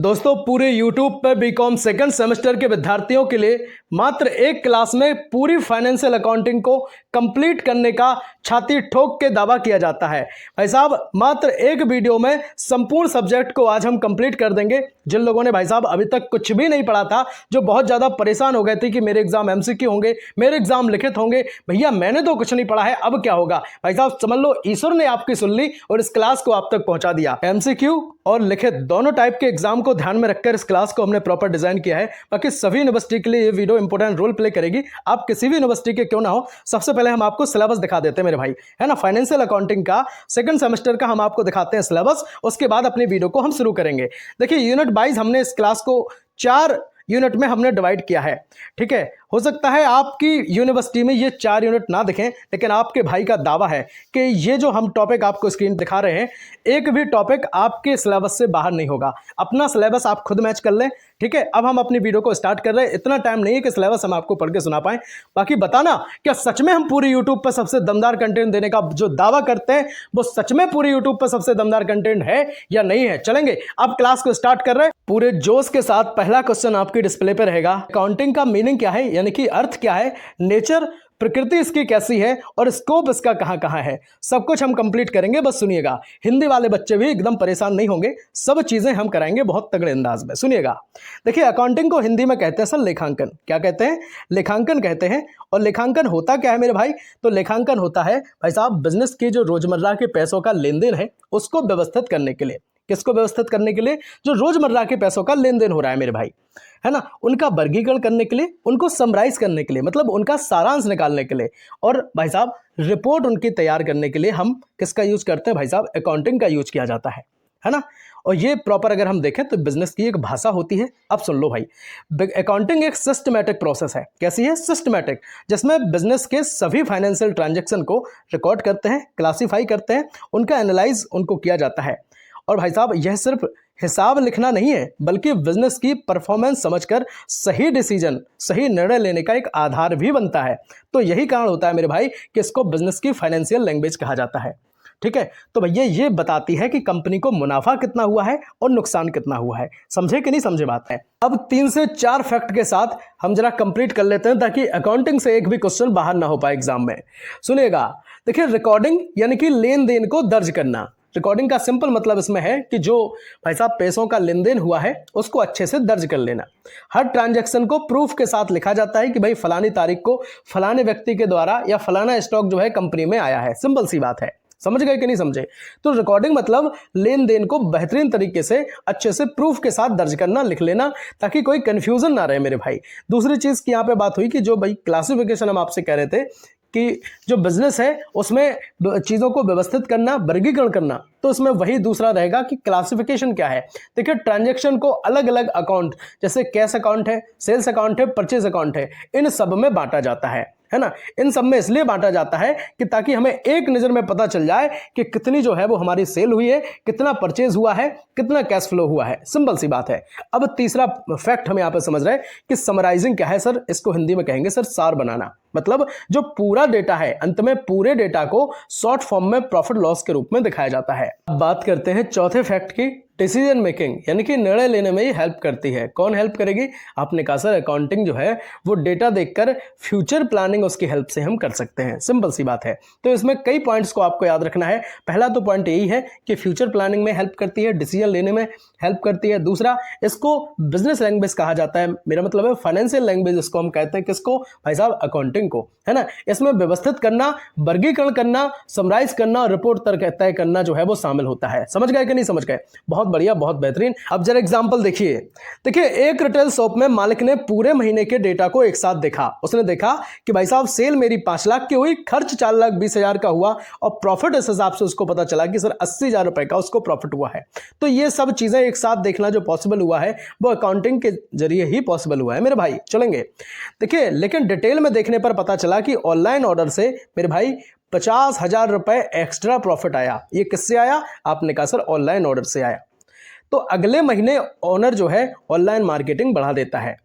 दोस्तों पूरे YouTube पे बीकॉम सेकंड सेमेस्टर के विद्यार्थियों के लिए मात्र एक क्लास में पूरी फाइनेंशियल अकाउंटिंग को कंप्लीट करने का छाती ठोक के दावा किया जाता है। भाई साहब मात्र एक वीडियो में संपूर्ण सब्जेक्ट को आज हम कंप्लीट कर देंगे। जिन लोगों ने भाई साहब अभी तक कुछ भी नहीं पढ़ा था, जो बहुत ज़्यादा परेशान हो गए थे कि मेरे एग्जाम एमसीक्यू होंगे, मेरे एग्जाम लिखित होंगे, भैया मैंने तो कुछ नहीं पढ़ा है, अब क्या होगा। भाई साहब समझ लो ईश्वर ने आपकी सुन ली और इस क्लास को आप तक पहुंचा दिया। एमसीक्यू और लिखित दोनों टाइप के एग्जाम को ध्यान में रखकर इस क्लास को हमने प्रॉपर डिजाइन किया है। बाकी सभी यूनिवर्सिटी के लिए ये वीडियो इंपॉर्टेंट रोल प्ले करेगी। आप किसी भी यूनिवर्सिटी के क्यों ना हो, सबसे पहले हम आपको सिलेबस दिखा देते हैं मेरे भाई, है ना। फाइनेंशियल अकाउंटिंग का सेकंड सेमेस्टर का हम आपको दिखाते हैं सिलेबस, उसके बाद अपनी वीडियो को हम शुरू करेंगे। देखिए यूनिट वाइज हमने इस क्लास को 4 यूनिट में हमने डिवाइड किया है, ठीक है। हो सकता है आपकी यूनिवर्सिटी में ये 4 यूनिट ना दिखें, लेकिन आपके भाई का दावा है कि ये जो हम टॉपिक आपको स्क्रीन दिखा रहे हैं, एक भी टॉपिक आपके सिलेबस से बाहर नहीं होगा। अपना सिलेबस आप खुद मैच कर लें, ठीक है। अब हम अपनी वीडियो को स्टार्ट कर रहे हैं। इतना टाइम नहीं है कि सिलेबस हम आपको पढ़ के सुना पाएं। बाकी बताना क्या सच में हम पूरे यूट्यूब पर सबसे दमदार कंटेंट देने का जो दावा करते हैं वो सच में पूरे यूट्यूब पर सबसे दमदार कंटेंट है या नहीं है। चलेंगे अब क्लास को स्टार्ट कर रहे हैं पूरे जोश के साथ। पहला क्वेश्चन आपकी डिस्प्ले पर रहेगा, अकाउंटिंग का मीनिंग क्या है, यानी कि अर्थ क्या है, नेचर प्रकृति इसकी कैसी है और स्कोप इसका कहां कहां है, सब कुछ हम कंप्लीट करेंगे। बस सुनिएगा, हिंदी वाले बच्चे भी एकदम परेशान नहीं होंगे, सब चीजें हम कराएंगे बहुत तगड़े अंदाज में। सुनिएगा, देखिए अकाउंटिंग को हिंदी में कहते हैं सर लेखांकन। क्या कहते हैं? लेखांकन कहते हैं। और लेखांकन होता क्या है मेरे भाई? तो लेखांकन होता है भाई साहब बिजनेस की जो रोजमर्रा के पैसों का लेन देन है उसको व्यवस्थित करने के लिए। किसको व्यवस्थित करने के लिए? जो रोजमर्रा के पैसों का लेन देन हो रहा है मेरे भाई, है ना, उनका वर्गीकरण करने के लिए, उनको समराइज करने के लिए, मतलब उनका सारांश निकालने के लिए, और भाई साहब रिपोर्ट उनकी तैयार करने के लिए हम किसका यूज करते हैं? भाई साहब अकाउंटिंग का यूज किया जाता है ना। और ये प्रॉपर अगर हम देखें तो बिजनेस की एक भाषा होती है। अब सुन लो भाई, अकाउंटिंग एक सिस्टमैटिक प्रोसेस है। कैसी है? सिस्टमैटिक, जिसमें बिजनेस के सभी फाइनेंशियल ट्रांजैक्शन को रिकॉर्ड करते हैं, क्लासीफाई करते हैं, उनका एनालाइज उनको किया जाता है। और भाई साहब यह सिर्फ हिसाब लिखना नहीं है, बल्कि बिजनेस की परफॉर्मेंस समझकर सही डिसीजन, सही निर्णय लेने का एक आधार भी बनता है। तो यही कारण होता है मेरे भाई कि इसको बिजनेस की फाइनेंशियल लैंग्वेज कहा जाता है, ठीक है। तो भैया ये बताती है कि कंपनी को मुनाफा कितना हुआ है और नुकसान कितना हुआ है। समझे कि नहीं समझे बात है? अब 3 से 4 फैक्ट के साथ हम जरा कंप्लीट कर लेते हैं ताकि अकाउंटिंग से एक भी क्वेश्चन बाहर ना हो पाए एग्जाम में। सुनिएगा, देखिए रिकॉर्डिंग यानी कि लेन देन को दर्ज करना। रिकॉर्डिंग का सिंपल मतलब इसमें है कि जो भाई साहब पैसों का लेन देन हुआ है उसको अच्छे से दर्ज कर लेना। हर ट्रांजैक्शन को प्रूफ के साथ लिखा जाता है कि भाई फलानी तारीख को फलाने व्यक्ति के द्वारा या फलाना स्टॉक जो है कंपनी में आया है। सिंपल सी बात है, समझ गए कि नहीं समझे? तो रिकॉर्डिंग मतलब लेन देन को बेहतरीन तरीके से अच्छे से प्रूफ के साथ दर्ज करना, लिख लेना, ताकि कोई कंफ्यूजन ना रहे मेरे भाई। दूसरी चीज की यहाँ पे बात हुई कि जो भाई क्लासिफिकेशन हम आपसे कह रहे थे कि जो बिजनेस है उसमें चीज़ों को व्यवस्थित करना, वर्गीकरण करना, तो उसमें वही दूसरा रहेगा कि क्लासिफिकेशन क्या है। देखिए ट्रांजैक्शन को अलग अलग अकाउंट, जैसे कैश अकाउंट है, सेल्स अकाउंट है, परचेज अकाउंट है, इन सब में बांटा जाता है ना। इन सब में इसलिए बांटा जाता है कि ताकि हमें एक नज़र में पता चल जाए कि कितनी जो है वो हमारी सेल हुई है, कितना परचेज हुआ है, कितना कैश फ्लो हुआ है। सिंपल सी बात है। अब तीसरा फैक्ट हम यहाँ पे समझ रहे हैं कि समराइजिंग क्या है सर? इसको हिंदी में कहेंगे सर सार बनाना। मतलब जो पूरा डेटा है, अंत में पूरे डेटा को शॉर्ट फॉर्म में प्रॉफिट लॉस के रूप में दिखाया जाता है। अब बात करते हैं चौथे फैक्ट की, डिसीजन मेकिंग, यानी कि निर्णय लेने में ही हेल्प करती है। कौन हेल्प करेगी? आपने कहा सर अकाउंटिंग जो है वो डेटा देखकर फ्यूचर प्लानिंग उसकी हेल्प से हम कर सकते हैं। सिंपल सी बात है। तो इसमें कई पॉइंट्स को आपको याद रखना है। पहला तो पॉइंट यही है कि फ्यूचर प्लानिंग में हेल्प करती है, डिसीजन लेने में हेल्प करती है। दूसरा, इसको बिजनेस लैंग्वेज कहा जाता है, मेरा मतलब है फाइनेंशियल लैंग्वेज इसको हम कहते हैं। किसको? भाई साहब अकाउंटिंग को, है ना। इसमें व्यवस्थित करना, वर्गीकरण करना, समराइज करना, रिपोर्ट तय करना जो है वो शामिल होता है। समझ गए कि नहीं समझ गए? बहुत बढ़िया, बहुत बेहतरीन। अब जरा एग्जांपल देखिए। देखिए एक रिटेल शॉप में मालिक ने पूरे महीने के डेटा को एक साथ देखा। उसने देखा कि भाई साहब सेल मेरी 5 लाख की हुई, खर्च 4,20,000 का हुआ और प्रॉफिट इस हिसाब से उसको पता चला कि सर 80,000 रुपए का उसको प्रॉफिट हुआ है। तो ये सब चीजें एक साथ देखना जो पॉसिबल हुआ है वो अकाउंटिंग के जरिए ही पॉसिबल हुआ है मेरे भाई। चलेंगे, देखिए लेकिन डिटेल में देखने पर पता चला कि ऑनलाइन ऑर्डर से मेरे भाई 50,000 रुपए एक्स्ट्रा प्रॉफिट आया। ये किससे आया? आपने कहा सर ऑनलाइन ऑर्डर से आया। तो अगले महीने ओनर जो है ऑनलाइन मार्केटिंग बढ़ा देता है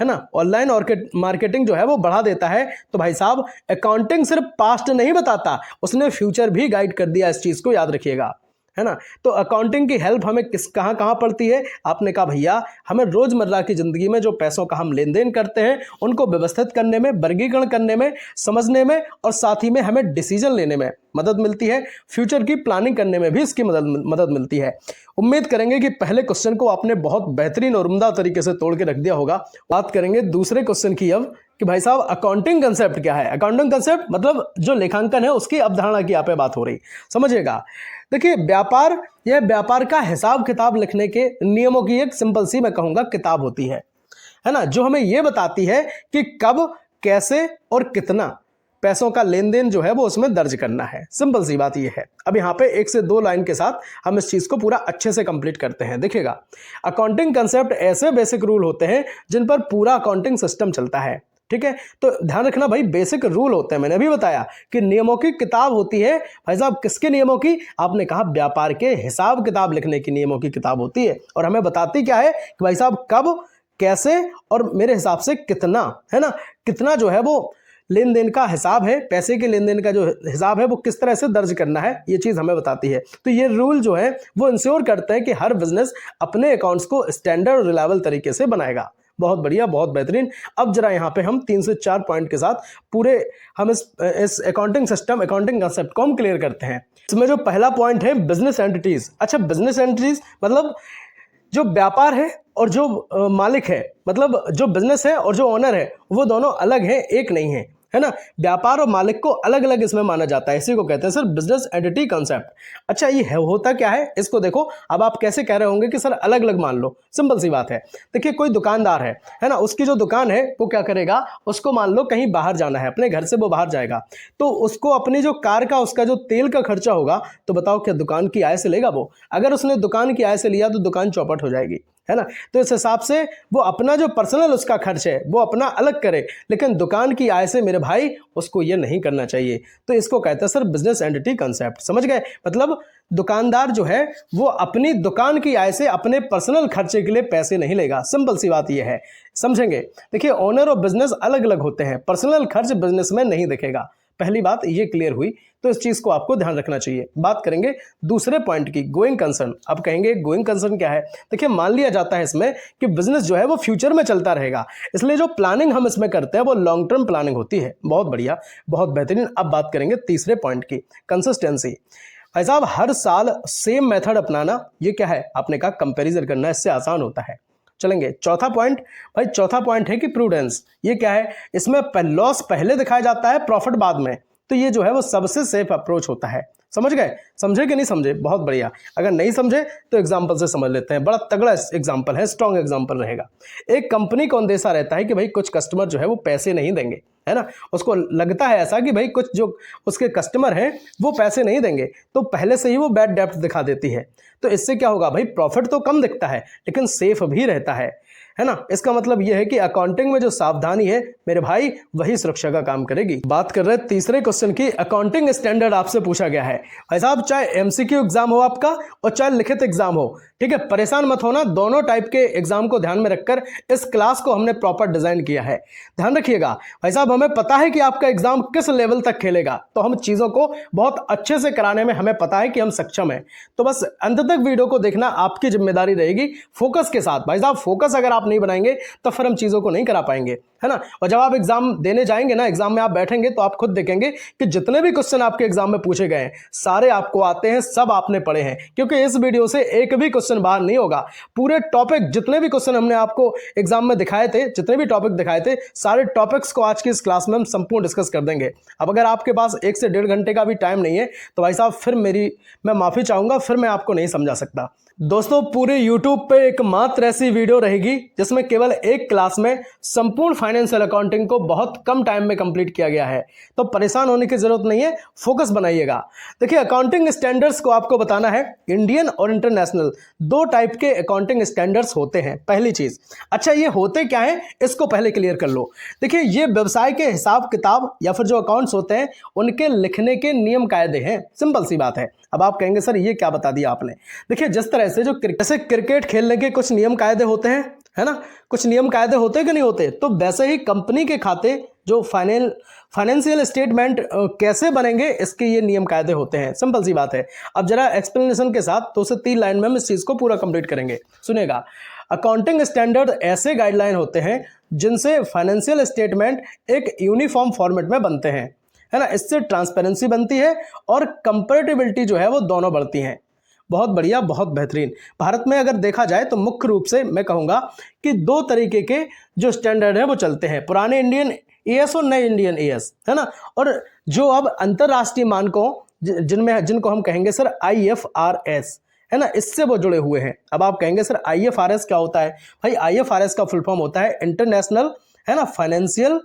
ना। ऑनलाइन मार्केटिंग जो है वो बढ़ा देता है। तो भाई साहब अकाउंटिंग सिर्फ पास्ट नहीं बताता, उसने फ्यूचर भी गाइड कर दिया। इस चीज को याद रखिएगा, है ना। तो अकाउंटिंग की हेल्प हमें कहाँ कहाँ पड़ती है? आपने कहा भैया हमें रोजमर्रा की जिंदगी में जो पैसों का हम लेन देन करते हैं उनको व्यवस्थित करने में, वर्गीकरण करने में, समझने में और साथ ही में हमें डिसीजन लेने में मदद मिलती है। फ्यूचर की प्लानिंग करने में भी इसकी मदद मिलती है। उम्मीद करेंगे कि पहले क्वेश्चन को आपने बहुत बेहतरीन और उम्दा तरीके से तोड़ के रख दिया होगा। बात करेंगे दूसरे क्वेश्चन की अब कि भाई साहब अकाउंटिंग कंसेप्ट क्या है। अकाउंटिंग कंसेप्ट मतलब जो लेखांकन है उसकी अवधारणा की यहाँ पे बात हो रही, समझिएगा। देखिए व्यापार, यह व्यापार का हिसाब किताब लिखने के नियमों की एक सिंपल सी मैं कहूंगा किताब होती है ना, जो हमें यह बताती है कि कब, कैसे और कितना पैसों का लेन देन जो है वो उसमें दर्ज करना है। सिंपल सी बात ये है। अब यहाँ पे 1 से 2 लाइन के साथ हम इस चीज को पूरा अच्छे से कंप्लीट करते हैं। देखिएगा, अकाउंटिंग कंसेप्ट ऐसे बेसिक रूल होते हैं जिन पर पूरा अकाउंटिंग सिस्टम चलता है, ठीक है। तो ध्यान रखना भाई, बेसिक रूल होते हैं। मैंने अभी बताया कि नियमों की किताब होती है। भाई साहब किसके नियमों की? आपने कहा व्यापार के हिसाब किताब लिखने की नियमों की किताब होती है। और हमें बताती क्या है कि भाई साहब कब, कैसे और मेरे हिसाब से कितना, है ना। कितना जो है वो लेन देन का हिसाब है, पैसे के लेन देन का जो हिसाब है वो किस तरह से दर्ज करना है, ये चीज हमें बताती है। तो ये रूल जो है वो इंश्योर करते हैं कि हर बिजनेस अपने अकाउंट्स को स्टैंडर्ड और रिलायबल तरीके से बनाएगा। बहुत बढ़िया, बहुत बेहतरीन। अब जरा यहाँ पे हम 3 से 4 पॉइंट के साथ पूरे हम इस अकाउंटिंग सिस्टम, अकाउंटिंग कंसेप्ट को हम क्लियर करते हैं। इसमें जो पहला पॉइंट है बिजनेस एंटिटीज। अच्छा, बिजनेस एंटिटीज मतलब जो व्यापार है और जो मालिक है, मतलब जो बिजनेस है और जो ओनर है वो दोनों अलग हैं, एक नहीं है ना। व्यापार और मालिक को अलग अलग इसमें माना जाता है। इसी को कहते हैं सर बिजनेस एंटिटी कंसेप्ट। अच्छा, ये होता क्या है इसको देखो। अब आप कैसे कह रहे होंगे कि सर अलग अलग मान लो। सिंपल सी बात है। देखिए कोई दुकानदार है ना, उसकी जो दुकान है वो क्या करेगा, उसको मान लो कहीं बाहर जाना है, अपने घर से वो बाहर जाएगा, तो उसको अपनी जो कार का उसका जो तेल का खर्चा होगा, तो बताओ क्या दुकान की आय से लेगा वो? अगर उसने दुकान की आय से लिया तो दुकान चौपट हो जाएगी, है ना। तो इस हिसाब से वो अपना जो पर्सनल उसका खर्च है वो अपना अलग करे, लेकिन दुकान की आय से मेरे भाई उसको ये नहीं करना चाहिए। तो इसको कहते हैं सर बिजनेस एंटिटी कंसेप्ट। समझ गए? मतलब दुकानदार जो है वो अपनी दुकान की आय से अपने पर्सनल खर्चे के लिए पैसे नहीं लेगा। सिंपल सी बात ये है, समझेंगे। देखिए ओनर और बिजनेस अलग अलग होते हैं, पर्सनल खर्च बिजनेस में नहीं दिखेगा। पहली बात ये क्लियर हुई, तो इस चीज को आपको ध्यान रखना चाहिए। बात करेंगे दूसरे पॉइंट की, गोइंग कंसर्न। अब कहेंगे गोइंग कंसर्न क्या है? देखिए मान लिया जाता है इसमें कि बिजनेस जो है वो फ्यूचर में चलता रहेगा, इसलिए जो प्लानिंग हम इसमें करते हैं वो लॉन्ग टर्म प्लानिंग होती है। बहुत बढ़िया, बहुत बेहतरीन। अब बात करेंगे तीसरे पॉइंट की, कंसिस्टेंसी। भाई साहब हर साल सेम मेथड अपनाना, ये क्या है? आपने कहा कंपैरिजन करना, इससे आसान होता है। चलेंगे चौथा पॉइंट। भाई चौथा पॉइंट है कि प्रूडेंस। ये क्या है? इसमें लॉस पहले दिखाया जाता है, प्रॉफिट बाद में। तो ये जो है वो सबसे सेफ अप्रोच होता है। समझ गए? समझे कि नहीं समझे? बहुत बढ़िया। अगर नहीं समझे तो एग्जांपल से समझ लेते हैं। बड़ा तगड़ा एग्जांपल है, स्ट्रॉन्ग एग्जांपल रहेगा। एक कंपनी को अंदेशा रहता है कि भाई कुछ कस्टमर जो है वो पैसे नहीं देंगे, है ना। उसको लगता है ऐसा कि भाई कुछ जो उसके कस्टमर हैं वो पैसे नहीं देंगे, तो पहले से ही वो बैड डेब्ट दिखा देती है। तो इससे क्या होगा भाई? प्रॉफिट तो कम दिखता है लेकिन सेफ भी रहता है ना। इसका मतलब यह है कि अकाउंटिंग में जो सावधानी है मेरे भाई वही सुरक्षा का काम करेगी। बात कर रहे हैं तीसरे क्वेश्चन की, अकाउंटिंग स्टैंडर्ड आपसे पूछा गया है। भाई साहब चाहे एमसीक्यू एग्जाम हो आपका और चाहे लिखित एग्जाम हो, ठीक है, परेशान मत होना। दोनों टाइप के एग्जाम को ध्यान में रखकर इस क्लास को हमने प्रॉपर डिजाइन किया है। ध्यान रखिएगा भाई साहब, हमें पता है कि आपका एग्जाम किस लेवल तक खेलेगा, तो हम चीजों को बहुत अच्छे से कराने में हमें पता है कि हम सक्षम हैं। तो बस अंत तक वीडियो को देखना आपकी जिम्मेदारी रहेगी, फोकस के साथ। भाई साहब फोकस अगर आप नहीं बनाएंगे तो फिर हम चीजों को नहीं करा पाएंगे, है ना। और जब आप एग्जाम देने जाएंगे ना, एग्जाम में आप बैठेंगे तो आप खुद देखेंगे कि जितने भी क्वेश्चन आपके एग्जाम में पूछे गए हैं सारे आपको आते हैं, सब आपने पढ़े हैं। क्योंकि इस वीडियो से एक भी क्वेश्चन बाहर नहीं होगा। पूरे टॉपिक जितने भी क्वेश्चन हमने आपको एग्जाम में दिखाए थे, जितने भी टॉपिक दिखाए थे, सारे टॉपिक्स को आज की इस क्लास में हम संपूर्ण डिस्कस कर देंगे। अब अगर आपके पास 1 से 1.5 घंटे का भी टाइम नहीं है तो भाई साहब फिर मैं माफी चाहूंगा, फिर मैं आपको नहीं समझा सकता। दोस्तों पूरे YouTube पे एकमात्र ऐसी वीडियो रहेगी जिसमें केवल एक क्लास में संपूर्ण फाइनेंशियल अकाउंटिंग को बहुत कम टाइम में कंप्लीट किया गया है। तो परेशान होने की जरूरत नहीं है, फोकस बनाइएगा। देखिए अकाउंटिंग स्टैंडर्ड्स को आपको बताना है, इंडियन और इंटरनेशनल 2 टाइप के अकाउंटिंग स्टैंडर्ड्स होते हैं। पहली चीज, अच्छा ये होते क्या है इसको पहले क्लियर कर लो। देखिए ये व्यवसाय के हिसाब किताब या फिर जो अकाउंट्स होते हैं उनके लिखने के नियम कायदे हैं। सिंपल सी बात है। अब आप कहेंगे सर ये क्या बता दिया आपने। देखिए जिस तरह से जैसे क्रिकेट खेलने के कुछ नियम कायदे होते हैं, है ना, कुछ नियम कायदे होते कि नहीं होते। तो वैसे ही कंपनी के खाते जो फाइनेंशियल स्टेटमेंट कैसे बनेंगे, इसके ये नियम कायदे होते हैं। सिंपल सी बात है। अब जरा एक्सप्लेनेशन के साथ 2 से 3 लाइन में हम इस चीज को पूरा कंप्लीट करेंगे। सुनिएगा, अकाउंटिंग स्टैंडर्ड ऐसे गाइडलाइन होते हैं जिनसे फाइनेंशियल स्टेटमेंट एक यूनिफॉर्म फॉर्मेट में बनते हैं, है ना। इससे ट्रांसपेरेंसी बनती है और कंपैरेटिबिलिटी जो है वो दोनों बढ़ती हैं। बहुत बढ़िया, बहुत बेहतरीन। भारत में अगर देखा जाए तो मुख्य रूप से मैं कहूँगा कि 2 तरीके के जो स्टैंडर्ड है वो चलते हैं, पुराने इंडियन एएस और नए इंडियन एएस, है ना। और जो अब अंतरराष्ट्रीय मानकों जिनको हम कहेंगे सर IFRS, है ना, इससे वो जुड़े हुए हैं। अब आप कहेंगे सर IFRS क्या होता है? भाई IFRS का फुल फॉर्म होता है इंटरनेशनल, है ना, फाइनेंशियल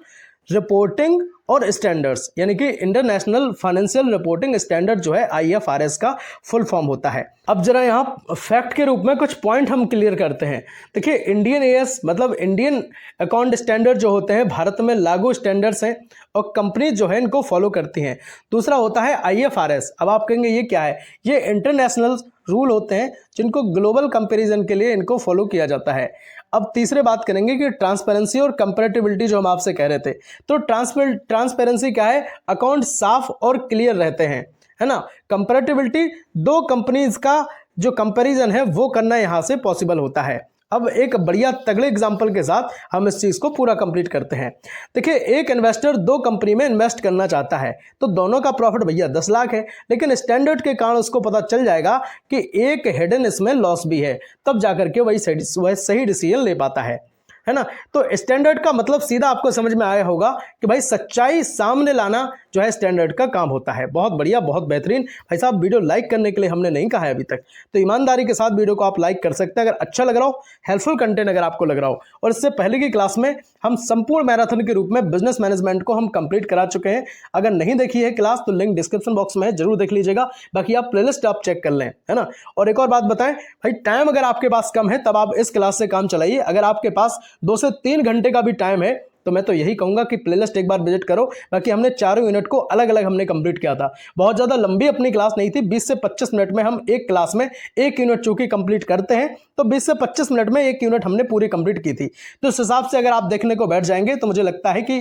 रिपोर्टिंग और स्टैंडर्ड्स, यानी कि इंटरनेशनल फाइनेंशियल रिपोर्टिंग स्टैंडर्ड जो है IFRS का फुल फॉर्म होता है। अब जरा यहाँ फैक्ट के रूप में कुछ पॉइंट हम क्लियर करते हैं। देखिए, इंडियन एएस मतलब इंडियन अकाउंट स्टैंडर्ड जो होते हैं भारत में लागू स्टैंडर्ड्स हैं और कंपनी जो है इनको फॉलो करती हैं। दूसरा होता है IFRS। अब आप कहेंगे ये क्या है? ये इंटरनेशनल रूल होते हैं जिनको ग्लोबल कंपैरिजन के लिए इनको फॉलो किया जाता है। अब तीसरे बात करेंगे कि ट्रांसपेरेंसी और कंपैरेटिबिलिटी जो हम आपसे कह रहे थे, तो ट्रांसपेरेंसी क्या है? अकाउंट साफ और क्लियर रहते हैं, है ना। कंपैरेटिबिलिटी 2 कंपनीज का जो कंपैरिजन है वो करना यहां से पॉसिबल होता है। अब एक बढ़िया तगड़े एग्जांपल के साथ हम इस चीज को पूरा कंप्लीट करते हैं। देखिए, एक इन्वेस्टर 2 कंपनी में इन्वेस्ट करना चाहता है, तो दोनों का प्रॉफिट भैया 10 लाख है, लेकिन स्टैंडर्ड के कारण उसको पता चल जाएगा कि एक हिडन इसमें लॉस भी है, तब जाकर के वही सही डिसीजन ले पाता है ना। तो स्टैंडर्ड का मतलब सीधा आपको समझ में आया होगा कि भाई सच्चाई सामने लाना जो है स्टैंडर्ड का काम होता है। बहुत बढ़िया, बहुत बेहतरीन। भाई साहब, वीडियो लाइक करने के लिए हमने नहीं कहा है अभी तक, तो ईमानदारी के साथ वीडियो को आप लाइक कर सकते हैं अगर अच्छा लग रहा हो, हेल्पफुल कंटेंट अगर आपको लग रहा हो। और इससे पहले की क्लास में हम संपूर्ण मैराथन के रूप में बिजनेस मैनेजमेंट को हम कंप्लीट करा चुके हैं। अगर नहीं देखी है क्लास तो लिंक डिस्क्रिप्शन बॉक्स में है, जरूर देख लीजिएगा। बाकी आप प्लेलिस्ट आप चेक कर लें, है ना। और एक और बात बताएं भाई, टाइम अगर आपके पास कम है तब आप इस क्लास से काम चलाइए। अगर आपके पास 2 से 3 घंटे का भी टाइम है तो मैं तो यही कहूंगा कि प्लेलिस्ट एक बार विजिट करो। बाकी हमने चारों यूनिट को अलग अलग हमने कंप्लीट किया था। बहुत ज़्यादा लंबी अपनी क्लास नहीं थी, 20 से 25 मिनट में हम एक क्लास में एक यूनिट चूंकि कंप्लीट करते हैं, तो 20 से 25 मिनट में एक यूनिट हमने पूरी कंप्लीट की थी। तो इस हिसाब से अगर आप देखने को बैठ जाएंगे तो मुझे लगता है कि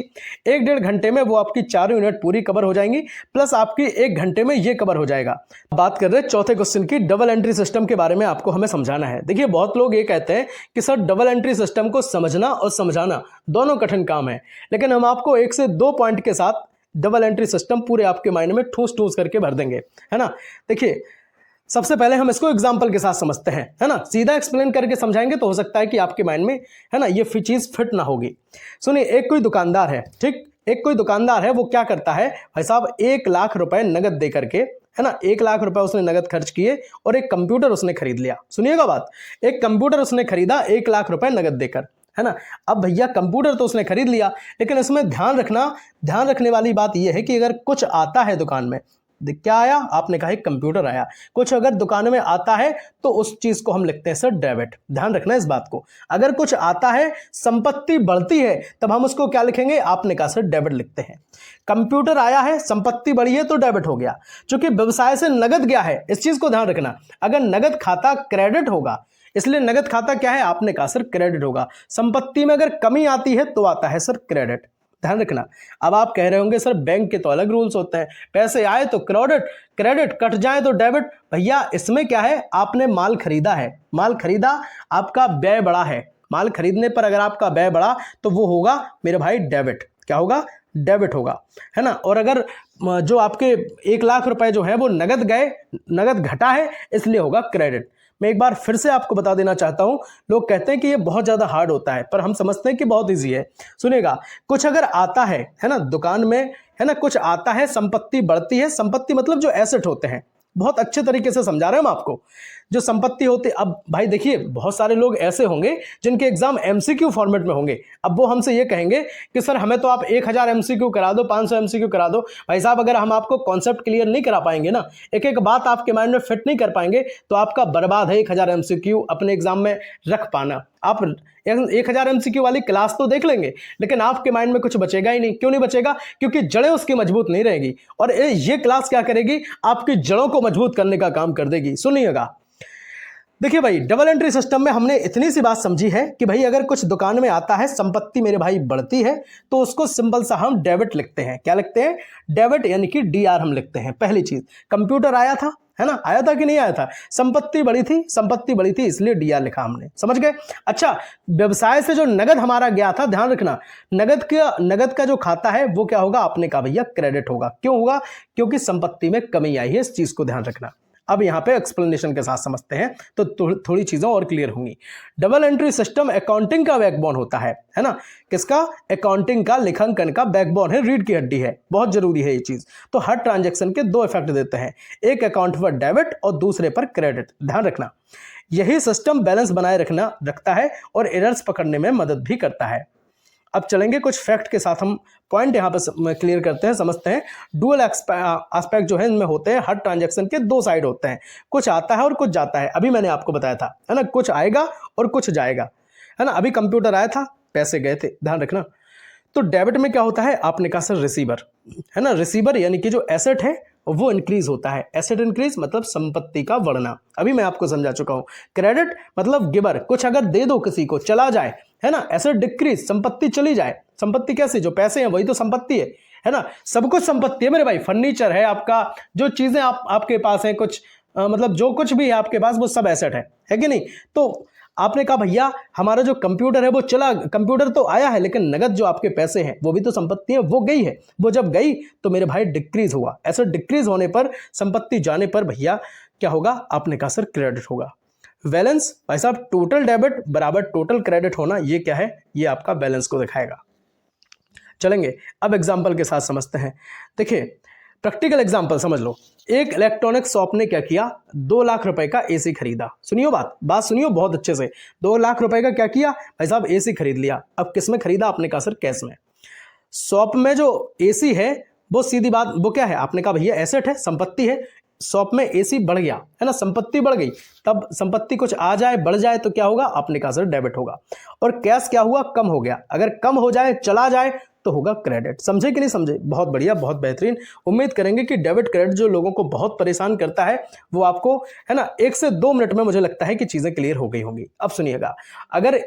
1-1.5 घंटे में वो आपकी चारों यूनिट पूरी कवर हो जाएंगी, प्लस आपकी 1 घंटे में ये कवर हो जाएगा। बात कर रहे हैं चौथे क्वेश्चन की, डबल एंट्री सिस्टम के बारे में आपको हमें समझाना है। देखिए, बहुत लोग ये कहते हैं कि सर डबल एंट्री सिस्टम को समझना और समझाना दोनों कठिन काम है, लेकिन हम आपको 1 से 2 पॉइंट के साथ डबल एंट्री सिस्टम पूरे आपके माइंड में ठूस ठूस करके भर देंगे, है ना। देखिए, सबसे पहले हम इसको एग्जांपल के साथ समझते हैं, है ना। सीधा एक्सप्लेन करके समझाएंगे तो हो सकता है कि आपके माइंड में, है ना, ये चीज फिट ना होगी। सुनिए, एक कोई दुकानदार है, ठीक, एक कोई दुकानदार है, वो क्या करता है भाई साहब, 1 लाख रुपए नगद दे करके, है ना, 1 लाख रुपए उसने नगद खर्च किए और एक कंप्यूटर उसने खरीद लिया। सुनिएगा बात, एक कंप्यूटर उसने खरीदा 1 लाख रुपए नगद देकर, है ना। अब भैया कंप्यूटर तो उसने खरीद लिया, लेकिन इसमें ध्यान रखने वाली बात यह है कि अगर कुछ आता है दुकान में, क्या आया? आपने कहा एक कंप्यूटर आया। कुछ अगर दुकान में आता है तो उस चीज को हम लिखते हैं सर डेबिट। ध्यान रखना इस बात को। अगर कुछ आता है, संपत्ति बढ़ती है, तब हम उसको क्या लिखेंगे? आपने कहा सर डेबिट लिखते हैं। कंप्यूटर आया है, संपत्ति बढ़ी है तो डेबिट हो गया। क्योंकि व्यवसाय से नगद गया है, इस चीज को ध्यान रखना। अगर नगद खाता क्रेडिट होगा, इसलिए नगद खाता क्या है? आपने कहा सर क्रेडिट होगा। संपत्ति में अगर कमी आती है तो आता है सर क्रेडिट। ध्यान रखना। अब आप कह रहे होंगे सर बैंक के तो अलग रूल्स होते हैं, पैसे आए तो क्रेडिट कट जाए तो डेबिट। भैया इसमें क्या है? आपने माल खरीदा है, माल खरीदा, आपका व्यय बढ़ा है। माल खरीदने पर अगर आपका व्यय बढ़ा तो वो होगा मेरे भाई डेबिट। क्या होगा? डेबिट होगा, है ना। और अगर जो आपके 1 लाख रुपए जो है वो नगद गए, नगद घटा है, इसलिए होगा क्रेडिट। मैं एक बार फिर से आपको बता देना चाहता हूं, लोग कहते हैं कि ये बहुत ज्यादा हार्ड होता है, पर हम समझते हैं कि बहुत इजी है। सुनिएगा, कुछ अगर आता है ना दुकान में, है ना, कुछ आता है, संपत्ति बढ़ती है। संपत्ति मतलब जो एसेट होते हैं, बहुत अच्छे तरीके से समझा रहे हैं हम आपको। जो संपत्ति होती, अब भाई देखिए, बहुत सारे लोग ऐसे होंगे जिनके एग्जाम एमसीक्यू फॉर्मेट में होंगे। अब वो हमसे ये कहेंगे कि सर हमें तो आप 1000 एमसीक्यू करा दो, 500 एमसीक्यू करा दो। भाई साहब, अगर हम आपको कॉन्सेप्ट क्लियर नहीं करा पाएंगे ना, एक एक बात आपके माइंड में फिट नहीं कर पाएंगे, तो आपका बर्बाद है 1000 एमसीक्यू अपने एग्जाम में रख पाना। आप 1000 एमसीक्यू वाली क्लास तो देख लेंगे, लेकिन आपके माइंड में कुछ बचेगा ही नहीं। क्यों नहीं बचेगा? क्योंकि जड़ें उसकी मजबूत नहीं रहेगी। और ये क्लास क्या करेगी? आपकी जड़ों को मजबूत करने का काम कर देगी। सुनिएगा, देखिए भाई, डबल एंट्री सिस्टम में हमने इतनी सी बात समझी है कि भाई अगर कुछ दुकान में आता है, संपत्ति मेरे भाई बढ़ती है, तो उसको सिंपल सा हम डेबिट लिखते हैं। क्या लिखते हैं? डेबिट, यानी कि डीआर हम लिखते हैं। पहली चीज, कंप्यूटर आया था, है ना, आया था कि नहीं आया था? संपत्ति बढ़ी थी इसलिए डीआर लिखा हमने, समझ गए? अच्छा, व्यवसाय से जो नगद हमारा गया था, ध्यान रखना, नगद का जो खाता है वो क्या होगा? आपने कहा भैया क्रेडिट होगा। क्यों होगा? क्योंकि संपत्ति में कमी आई है, इस चीज को ध्यान रखना। अब यहां पे एक्सप्लेनेशन के साथ समझते हैं तो थोड़ी चीजें और क्लियर होंगी। डबल एंट्री सिस्टम अकाउंटिंग का बैकबोन होता है ना? किसका? अकाउंटिंग का, लेखांकन का बैकबोन है, रीढ़ की हड्डी है, बहुत जरूरी है ये चीज। तो हर ट्रांजैक्शन के दो इफेक्ट देते हैं, एक अकाउंट पर डेबिट और दूसरे पर क्रेडिट, ध्यान रखना। यही सिस्टम बैलेंस बनाए रखता है और एरर्स पकड़ने में मदद भी करता है। अब चलेंगे कुछ फैक्ट के साथ, हम पॉइंट यहाँ पे क्लियर करते हैं, समझते हैं। डुअल एस्पेक्ट जो है इनमें होते हैं, हर ट्रांजैक्शन के दो साइड होते हैं, कुछ आता है और कुछ जाता है। अभी मैंने आपको बताया था, है ना, कुछ आएगा और कुछ जाएगा, है ना। अभी कंप्यूटर आया था, पैसे गए थे, ध्यान रखना। तो डेबिट में क्या होता है? आपने कहा सर रिसीवर, है ना, रिसीवर यानी कि जो एसेट है वो इंक्रीज होता है। एसेट इंक्रीज मतलब संपत्ति का बढ़ना, अभी मैं आपको समझा चुका हूं। क्रेडिट मतलब गिवर, कुछ अगर दे दो किसी को, चला जाए, है ना। एसेट डिक्रीज, संपत्ति चली जाए। संपत्ति कैसे? जो पैसे हैं वही तो संपत्ति है ना। सब कुछ संपत्ति है मेरे भाई, फर्नीचर है आपका, जो चीजें आपके पास हैं, कुछ मतलब जो कुछ भी है आपके पास वो सब एसेट है कि नहीं? तो आपने कहा भैया हमारा जो कंप्यूटर है वो चला, कंप्यूटर तो आया है लेकिन नगद जो आपके पैसे हैं वो भी तो संपत्ति है, वो गई है। वो जब गई तो मेरे भाई डिक्रीज हुआ। ऐसा डिक्रीज होने पर, संपत्ति जाने पर भैया क्या होगा? आपने कहा सर क्रेडिट होगा। बैलेंस भाई साहब, टोटल डेबिट बराबर टोटल क्रेडिट होना, ये क्या है? ये आपका बैलेंस को दिखाएगा। चलेंगे अब एग्जाम्पल के साथ समझते हैं। देखिए प्रैक्टिकल एग्जाम्पल समझ लो। एक इलेक्ट्रॉनिक शॉप ने क्या किया? 2 लाख रुपए का एसी खरीदा। सुनियो बात सुनियो बहुत अच्छे से। 2 लाख रुपए का क्या किया भाई साहब? एसी खरीद लिया। अब किस में खरीदा? आपने कहा सर कैश में। शॉप में जो एसी है वो सीधी बात, वो क्या है? आपने कहा भैया एसेट है, संपत्ति है। शॉप में एसी बढ़ गया, है ना, संपत्ति बढ़ गई। तब संपत्ति कुछ आ जाए, बढ़ जाए तो क्या होगा? आपने कहा सर डेबिट होगा। और कैश क्या हुआ? कम हो गया। अगर कम हो जाए, चला जाए तो होगा क्रेडिट। समझे कि नहीं समझे? बहुत बढ़िया, बहुत बेहतरीन। उम्मीद करेंगे कि डेबिट क्रेडिट जो लोगों को बहुत परेशान करता है वो आपको, है ना, 1 से 2 मिनट में मुझे लगता है कि चीजें क्लियर हो गई होंगी। अब सुनिएगा, अगर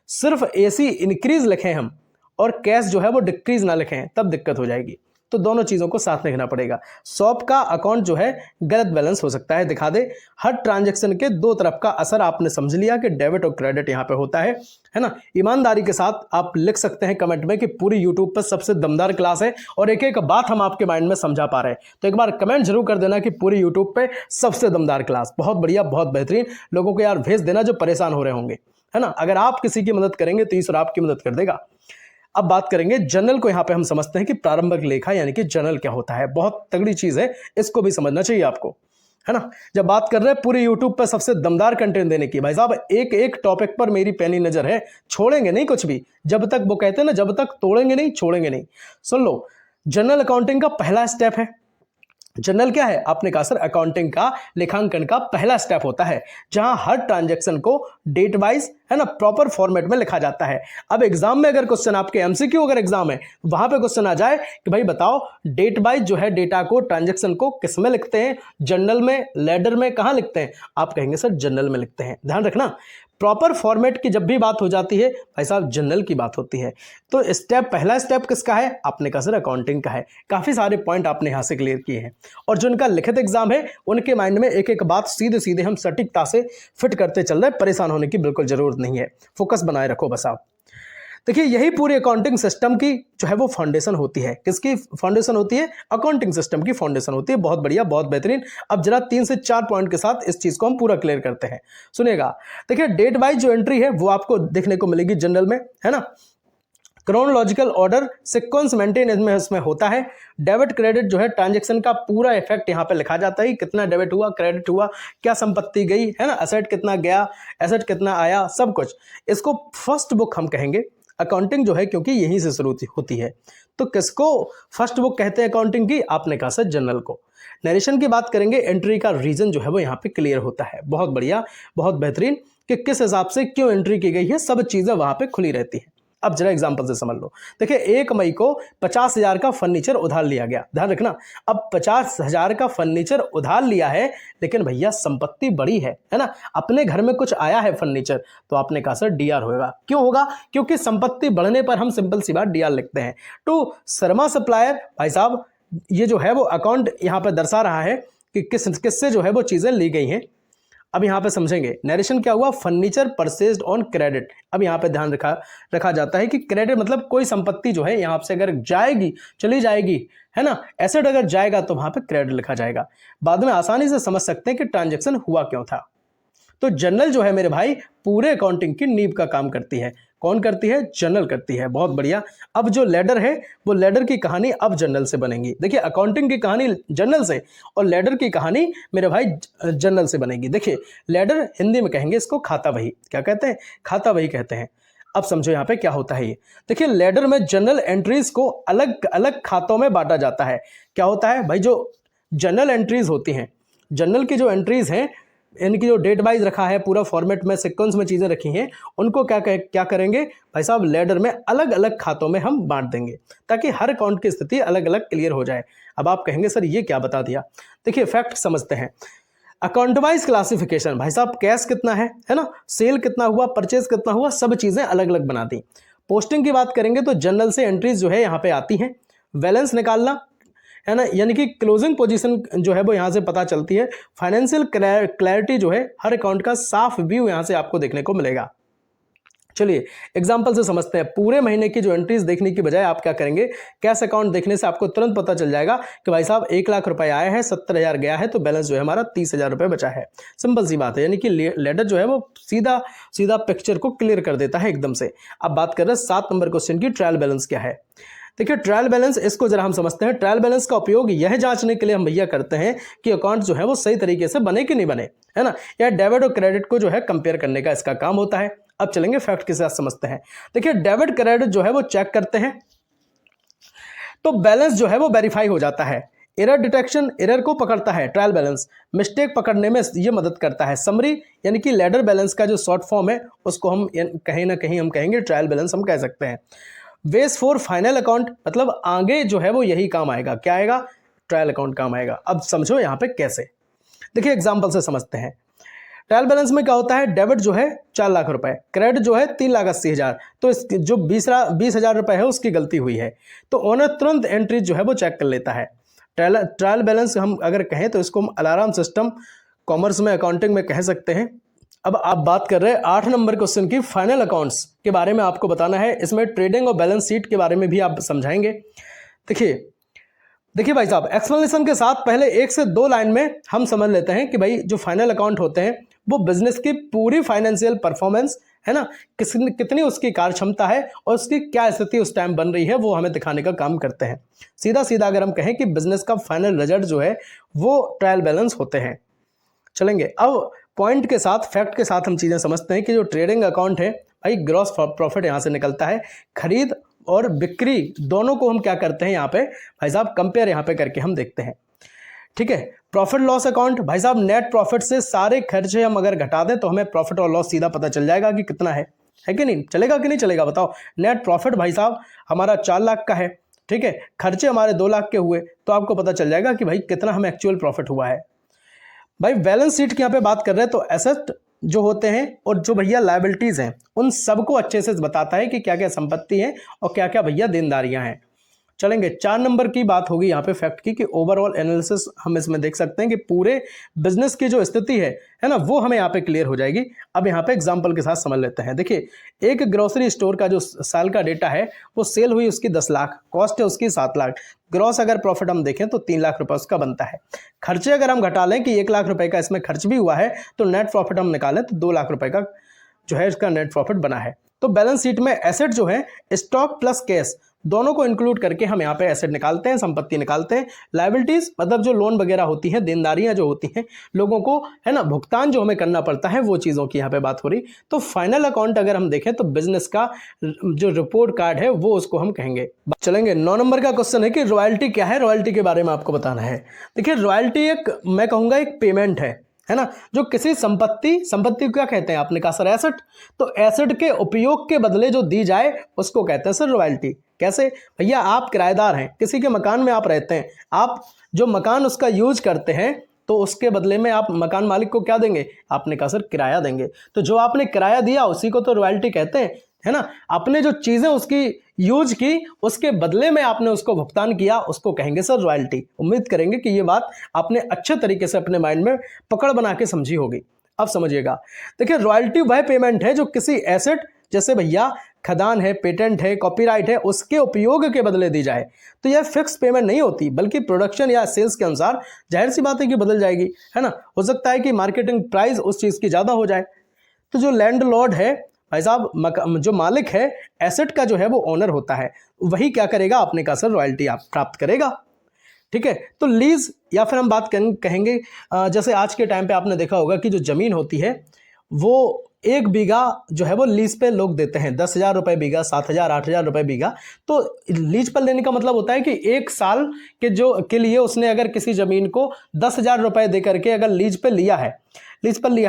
सिर्फ एसी इंक्रीज लिखें हम और कैश जो है वो डिक्रीज ना लिखें तब दिक्कत हो जाएगी। तो दोनों चीजों को साथ में लिखना पड़ेगा। शॉप का अकाउंट जो है गलत बैलेंस हो सकता है, दिखा दे। हर ट्रांजैक्शन के दो तरफ का असर आपने समझ लिया कि डेबिट और क्रेडिट यहाँ पे होता है ना। ईमानदारी के साथ आप लिख सकते हैं कमेंट में कि पूरी यूट्यूब पर सबसे दमदार क्लास है और एक एक बात हम आपके माइंड में समझा पा रहे हैं। तो एक बार कमेंट जरूर कर देना कि पूरी यूट्यूब पे सबसे दमदार क्लास। बहुत बढ़िया, बहुत बेहतरीन। लोगों को यार भेज देना जो परेशान हो रहे होंगे, है ना। अगर आप किसी की मदद करेंगे तो ईश्वर आपकी मदद कर देगा। अब बात करेंगे जर्नल को। यहां पे हम समझते हैं कि प्रारंभिक लेखा यानी कि जर्नल क्या होता है। बहुत तगड़ी चीज है, इसको भी समझना चाहिए आपको, है ना। जब बात कर रहे हैं पूरे यूट्यूब पर सबसे दमदार कंटेंट देने की, भाई साहब एक एक टॉपिक पर मेरी पैनी नजर है, छोड़ेंगे नहीं कुछ भी। जब तक वो कहते हैं ना, जब तक तोड़ेंगे नहीं छोड़ेंगे नहीं। सुन लो, जर्नल अकाउंटिंग का पहला स्टेप है। जर्नल क्या है? आपने कहा सर अकाउंटिंग का, लेखांकन का पहला स्टेप होता है जहां हर ट्रांजैक्शन को डेट वाइज, है ना, प्रॉपर फॉर्मेट में लिखा जाता है। अब एग्जाम में अगर क्वेश्चन, आपके एमसीक्यू अगर एग्जाम है, वहां पे क्वेश्चन आ जाए कि भाई बताओ डेट वाइज जो है डेटा को, ट्रांजैक्शन को किस में लिखते हैं? जर्नल में, लेडर में, कहां लिखते हैं? आप कहेंगे सर जर्नल में लिखते हैं। ध्यान रखना, प्रॉपर फॉर्मेट की जब भी बात हो जाती है भाई साहब जर्नल की बात होती है। तो स्टेप, पहला स्टेप किसका है? आपने कहा सर अकाउंटिंग का है। काफी सारे पॉइंट आपने यहां से क्लियर किए हैं और जो उनका लिखित एग्जाम है उनके माइंड में एक एक बात सीधे सीधे हम सटीकता से फिट करते चल रहे हैं। परेशान होने की बिल्कुल जरूरत नहीं है, फोकस बनाए रखो बस आप। देखिए यही पूरी अकाउंटिंग सिस्टम की जो है वो फाउंडेशन होती है। किसकी फाउंडेशन होती है? अकाउंटिंग सिस्टम की फाउंडेशन होती है। बहुत बढ़िया, बहुत बेहतरीन। अब जरा 3 से 4 पॉइंट के साथ इस चीज को हम पूरा क्लियर करते हैं। सुनिएगा, देखिए डेट वाइज जो एंट्री है वो आपको देखने को मिलेगी जनरल में, है ना। क्रोनोलॉजिकल ऑर्डर सीक्वेंस मेंटेन इसमें होता है। डेबिट क्रेडिट जो है ट्रांजैक्शन का पूरा इफेक्ट यहाँ पे लिखा जाता है, कितना डेबिट हुआ, क्रेडिट हुआ, क्या संपत्ति गई, है ना, एसेट कितना गया, एसेट कितना आया, सब कुछ। इसको फर्स्ट बुक हम कहेंगे अकाउंटिंग जो है, क्योंकि यहीं से शुरू होती है। तो किसको फर्स्ट बुक कहते हैं अकाउंटिंग की? आपने कहा सर जनरल को। नरेशन की बात करेंगे, एंट्री का रीजन जो है वो यहाँ पे क्लियर होता है। बहुत बढ़िया, बहुत बेहतरीन, कि किस हिसाब से क्यों एंट्री की गई है, सब चीजें वहां पे खुली रहती है। अब जरा एग्जांपल से समझ लो। देखिए 1 मई को 50,000 का फर्नीचर उधार लिया गया, ध्यान रखना। अब 50,000 का फर्नीचर उधार लिया है, लेकिन भैया संपत्ति बड़ी है ना, अपने घर में कुछ आया है फर्नीचर, तो आपने कहा सर डीआर होगा। क्यों होगा? क्योंकि संपत्ति बढ़ने पर हम सिंपल सी बात डीआर लिखते हैं। तो शर्मा सप्लायर भाई साहब ये जो है वो अकाउंट यहाँ पर दर्शा रहा है कि किससे जो है वो चीजें ली गई हैं। अब यहाँ पे समझेंगे नरेशन क्या हुआ, फर्नीचर परचेज्ड ऑन क्रेडिट। अब यहाँ पे ध्यान रखा जाता है कि क्रेडिट मतलब कोई संपत्ति जो है यहाँ से अगर जाएगी, चली जाएगी, है ना, एसेट अगर जाएगा तो वहां पे क्रेडिट लिखा जाएगा। बाद में आसानी से समझ सकते हैं कि ट्रांजैक्शन हुआ क्यों था। तो जनरल जो है मेरे भाई पूरे अकाउंटिंग की नींव का काम करती है। कौन करती है? जनरल करती है। बहुत बढ़िया। अब जो लेडर है वो लेडर की कहानी अब जनरल से बनेगी। देखिए अकाउंटिंग की कहानी जनरल से और लेडर की कहानी मेरे भाई जनरल से बनेगी। देखिए लेडर हिंदी में कहेंगे इसको खाता बही। क्या कहते हैं? खाता बही कहते हैं। अब समझो यहाँ पे क्या होता है ये। देखिए लेडर में जनरल एंट्रीज को अलग अलग खातों में बांटा जाता है। क्या होता है भाई? जो जनरल एंट्रीज होती हैं, जनरल की जो एंट्रीज हैं, इनकी जो डेट वाइज रखा है, पूरा फॉर्मेट में सीक्वेंस में चीजें रखी हैं, उनको क्या करेंगे भाई साहब, लेडर में अलग अलग खातों में हम बांट देंगे ताकि हर अकाउंट की स्थिति अलग अलग क्लियर हो जाए। अब आप कहेंगे सर ये क्या बता दिया। देखिए फैक्ट समझते हैं। अकाउंट वाइज क्लासिफिकेशन भाई साहब, कैश कितना है ना, सेल कितना हुआ, परचेज कितना हुआ, सब चीजें अलग अलग बना दी। पोस्टिंग की बात करेंगे तो जनरल से एंट्रीज जो है यहाँ पे आती हैं। बैलेंस निकालना है ना, यानी कि क्लोजिंग पोजीशन जो है वो यहाँ से पता चलती है। फाइनेंशियल क्लैरिटी जो है, हर अकाउंट का साफ व्यू यहाँ से आपको देखने को मिलेगा। चलिए एग्जांपल से समझते हैं। पूरे महीने की जो एंट्रीज देखने की बजाय आप क्या करेंगे, कैश अकाउंट देखने से आपको तुरंत पता चल जाएगा कि भाई साहब 1 लाख रुपए आए हैं, 70,000 गया है, तो बैलेंस जो है हमारा 30,000 रुपए बचा है। सिंपल सी बात है। यानी कि लेडर जो है वो सीधा सीधा पिक्चर को क्लियर कर देता है एकदम से। अब बात कर रहे हैं 7 नंबर क्वेश्चन की, ट्रायल बैलेंस क्या है। देखिए ट्रायल बैलेंस, इसको जरा हम समझते हैं। ट्रायल बैलेंस का उपयोग यह जांचने के लिए हम भैया करते हैं कि अकाउंट जो है वो सही तरीके से बने कि नहीं बने, है ना, या डेबिट और क्रेडिट को जो है कंपेयर करने का इसका काम होता है। अब चलेंगे फैक्ट के साथ समझते हैं। देखिए डेबिट क्रेडिट जो है वो चेक करते हैं तो बैलेंस जो है वो वेरीफाई हो जाता है। एरर डिटेक्शन, एरर को पकड़ता है ट्रायल बैलेंस, मिस्टेक पकड़ने में ये मदद करता है। समरी यानी कि लेडर बैलेंस का जो शॉर्ट फॉर्म है उसको हम कहीं ना कहीं हम कहेंगे ट्रायल बैलेंस हम कह सकते हैं। बेस फॉर फाइनल अकाउंट मतलब आगे जो है वो यही काम आएगा। क्या आएगा? ट्रायल अकाउंट काम आएगा। अब समझो यहाँ पे कैसे। देखिए एग्जांपल से समझते हैं। ट्रायल बैलेंस में क्या होता है, डेबिट जो है 4 लाख रुपए, क्रेडिट जो है 3,80,000, तो इस जो 20,000 रुपए है उसकी गलती हुई है, तो ओनर तुरंत एंट्री जो है वो चेक कर लेता है। ट्रायल बैलेंस हम अगर कहें तो इसको हम अलार्म सिस्टम कॉमर्स में, अकाउंटिंग में कह सकते हैं। अब आप बात कर रहे हैं 8 नंबर क्वेश्चन की, फाइनल अकाउंट्स के बारे में आपको बताना है। इसमें ट्रेडिंग और बैलेंस शीट के बारे में भी आप समझाएंगे। देखिए भाई साहब, एक्सप्लेनेशन के साथ पहले 1 से 2 लाइन में हम समझ लेते हैं कि भाई जो फाइनल अकाउंट होते हैं वो बिजनेस की पूरी फाइनेंशियल परफॉर्मेंस है ना, कितनी उसकी कार्य क्षमता है और उसकी क्या स्थिति उस टाइम बन रही है, वो हमें दिखाने का काम करते हैं। सीधा सीधा अगर हम कहें कि बिजनेस का फाइनल रिजल्ट जो है वो ट्रायल बैलेंस होते हैं। चलेंगे अब पॉइंट के साथ, फैक्ट के साथ हम चीजें समझते हैं कि जो ट्रेडिंग अकाउंट है भाई, ग्रॉस प्रॉफिट यहां से निकलता है। खरीद और बिक्री दोनों को हम क्या करते हैं यहाँ पे भाई साहब, कंपेयर यहाँ पे करके हम देखते हैं। ठीक है। प्रॉफिट लॉस अकाउंट भाई साहब, नेट प्रॉफिट से सारे खर्चे हम अगर घटा दें तो हमें प्रॉफिट और लॉस सीधा पता चल जाएगा कि कितना है कि नहीं। चलेगा कि नहीं चलेगा बताओ। नेट प्रॉफिट भाई साहब हमारा 4 लाख का है, ठीक है, खर्चे हमारे 2 लाख के हुए, तो आपको पता चल जाएगा कि भाई कितना हमें एक्चुअल प्रॉफिट हुआ है। भाई बैलेंस शीट की यहाँ पे बात कर रहे हैं तो एसेट जो होते हैं और जो भैया लायबिलिटीज हैं उन सबको अच्छे से बताता है कि क्या क्या संपत्ति है और क्या क्या भैया देनदारियां हैं। चलेंगे 4 नंबर की बात होगी यहाँ पे फैक्ट की कि ओवरऑल एनालिसिस हम इसमें देख सकते हैं कि पूरे बिजनेस की जो स्थिति है ना, वो हमें यहाँ पे क्लियर हो जाएगी। अब यहाँ पे एग्जांपल के साथ समझ लेते हैं। देखिए एक ग्रोसरी स्टोर का जो साल का डेटा है वो सेल हुई उसकी 10 लाख, कॉस्ट है उसकी 7 लाख, ग्रॉस अगर प्रॉफिट हम देखें तो 3 लाख रुपए उसका बनता है। खर्चे अगर हम घटा लें कि 1 लाख रुपए का इसमें खर्च भी हुआ है तो नेट प्रॉफिट हम निकालें तो 2 लाख रुपए का जो है इसका नेट प्रॉफिट बना है। तो बैलेंस शीट में एसेट जो है स्टॉक प्लस कैश दोनों को इंक्लूड करके हम यहाँ पे एसेट निकालते हैं, संपत्ति निकालते हैं। लायबिलिटीज मतलब जो लोन वगैरह होती हैं, देनदारियां जो होती हैं लोगों को, है ना, भुगतान जो हमें करना पड़ता है, वो चीज़ों की यहाँ पे बात हो रही। तो फाइनल अकाउंट अगर हम देखें तो बिजनेस का जो रिपोर्ट कार्ड है वो उसको हम कहेंगे। चलेंगे 9 नंबर का क्वेश्चन है कि रॉयल्टी क्या है, रॉयल्टी के बारे में आपको बताना है। देखिए रॉयल्टी एक, मैं कहूँगा एक पेमेंट है है ना। जो किसी संपत्ति को क्या कहते हैं, आपने कहा सर एसेट, तो एसेट के उपयोग के बदले जो दी जाए उसको कहते हैं सर रॉयल्टी। कैसे भैया, आप किराएदार हैं, किसी के मकान में आप रहते हैं, आप जो मकान उसका यूज करते हैं तो उसके बदले में आप मकान मालिक को क्या देंगे, आपने कहा सर किराया देंगे। तो जो आपने किराया दिया उसी को तो रॉयल्टी कहते हैं, है ना। आपने जो चीजें उसकी यूज की उसके बदले में आपने उसको भुगतान किया उसको कहेंगे सर रॉयल्टी। उम्मीद करेंगे कि ये बात आपने अच्छे तरीके से अपने माइंड में पकड़ बना के समझी होगी। अब समझिएगा, देखिए रॉयल्टी वह पेमेंट है जो किसी एसेट, जैसे भैया खदान है, पेटेंट है, कॉपीराइट है, उसके उपयोग के बदले दी जाए। तो यह फिक्स पेमेंट नहीं होती, बल्कि प्रोडक्शन या सेल्स के अनुसार जाहिर सी बात है कि बदल जाएगी, है ना। हो सकता है कि मार्केटिंग प्राइस उस चीज की ज्यादा हो जाए। तो जो लैंडलॉर्ड है भाई साहब, जो मालिक है एसेट का, जो है वो ओनर होता है, वही क्या करेगा, आपने कहा सर रॉयल्टी आप प्राप्त करेगा। ठीक है। तो लीज या फिर हम बात कहेंगे, जैसे आज के टाइम पे आपने देखा होगा कि जो जमीन होती है वो 1 बीघा जो है वो लीज पे लोग देते हैं, 10,000 रुपए बीघा, 7,000 8,000 रुपए बीघा। तो लीज पर लेने का मतलब होता है कि 1 साल के लिए उसने अगर किसी जमीन को 10,000 रुपए दे करके अगर लीज पर लिया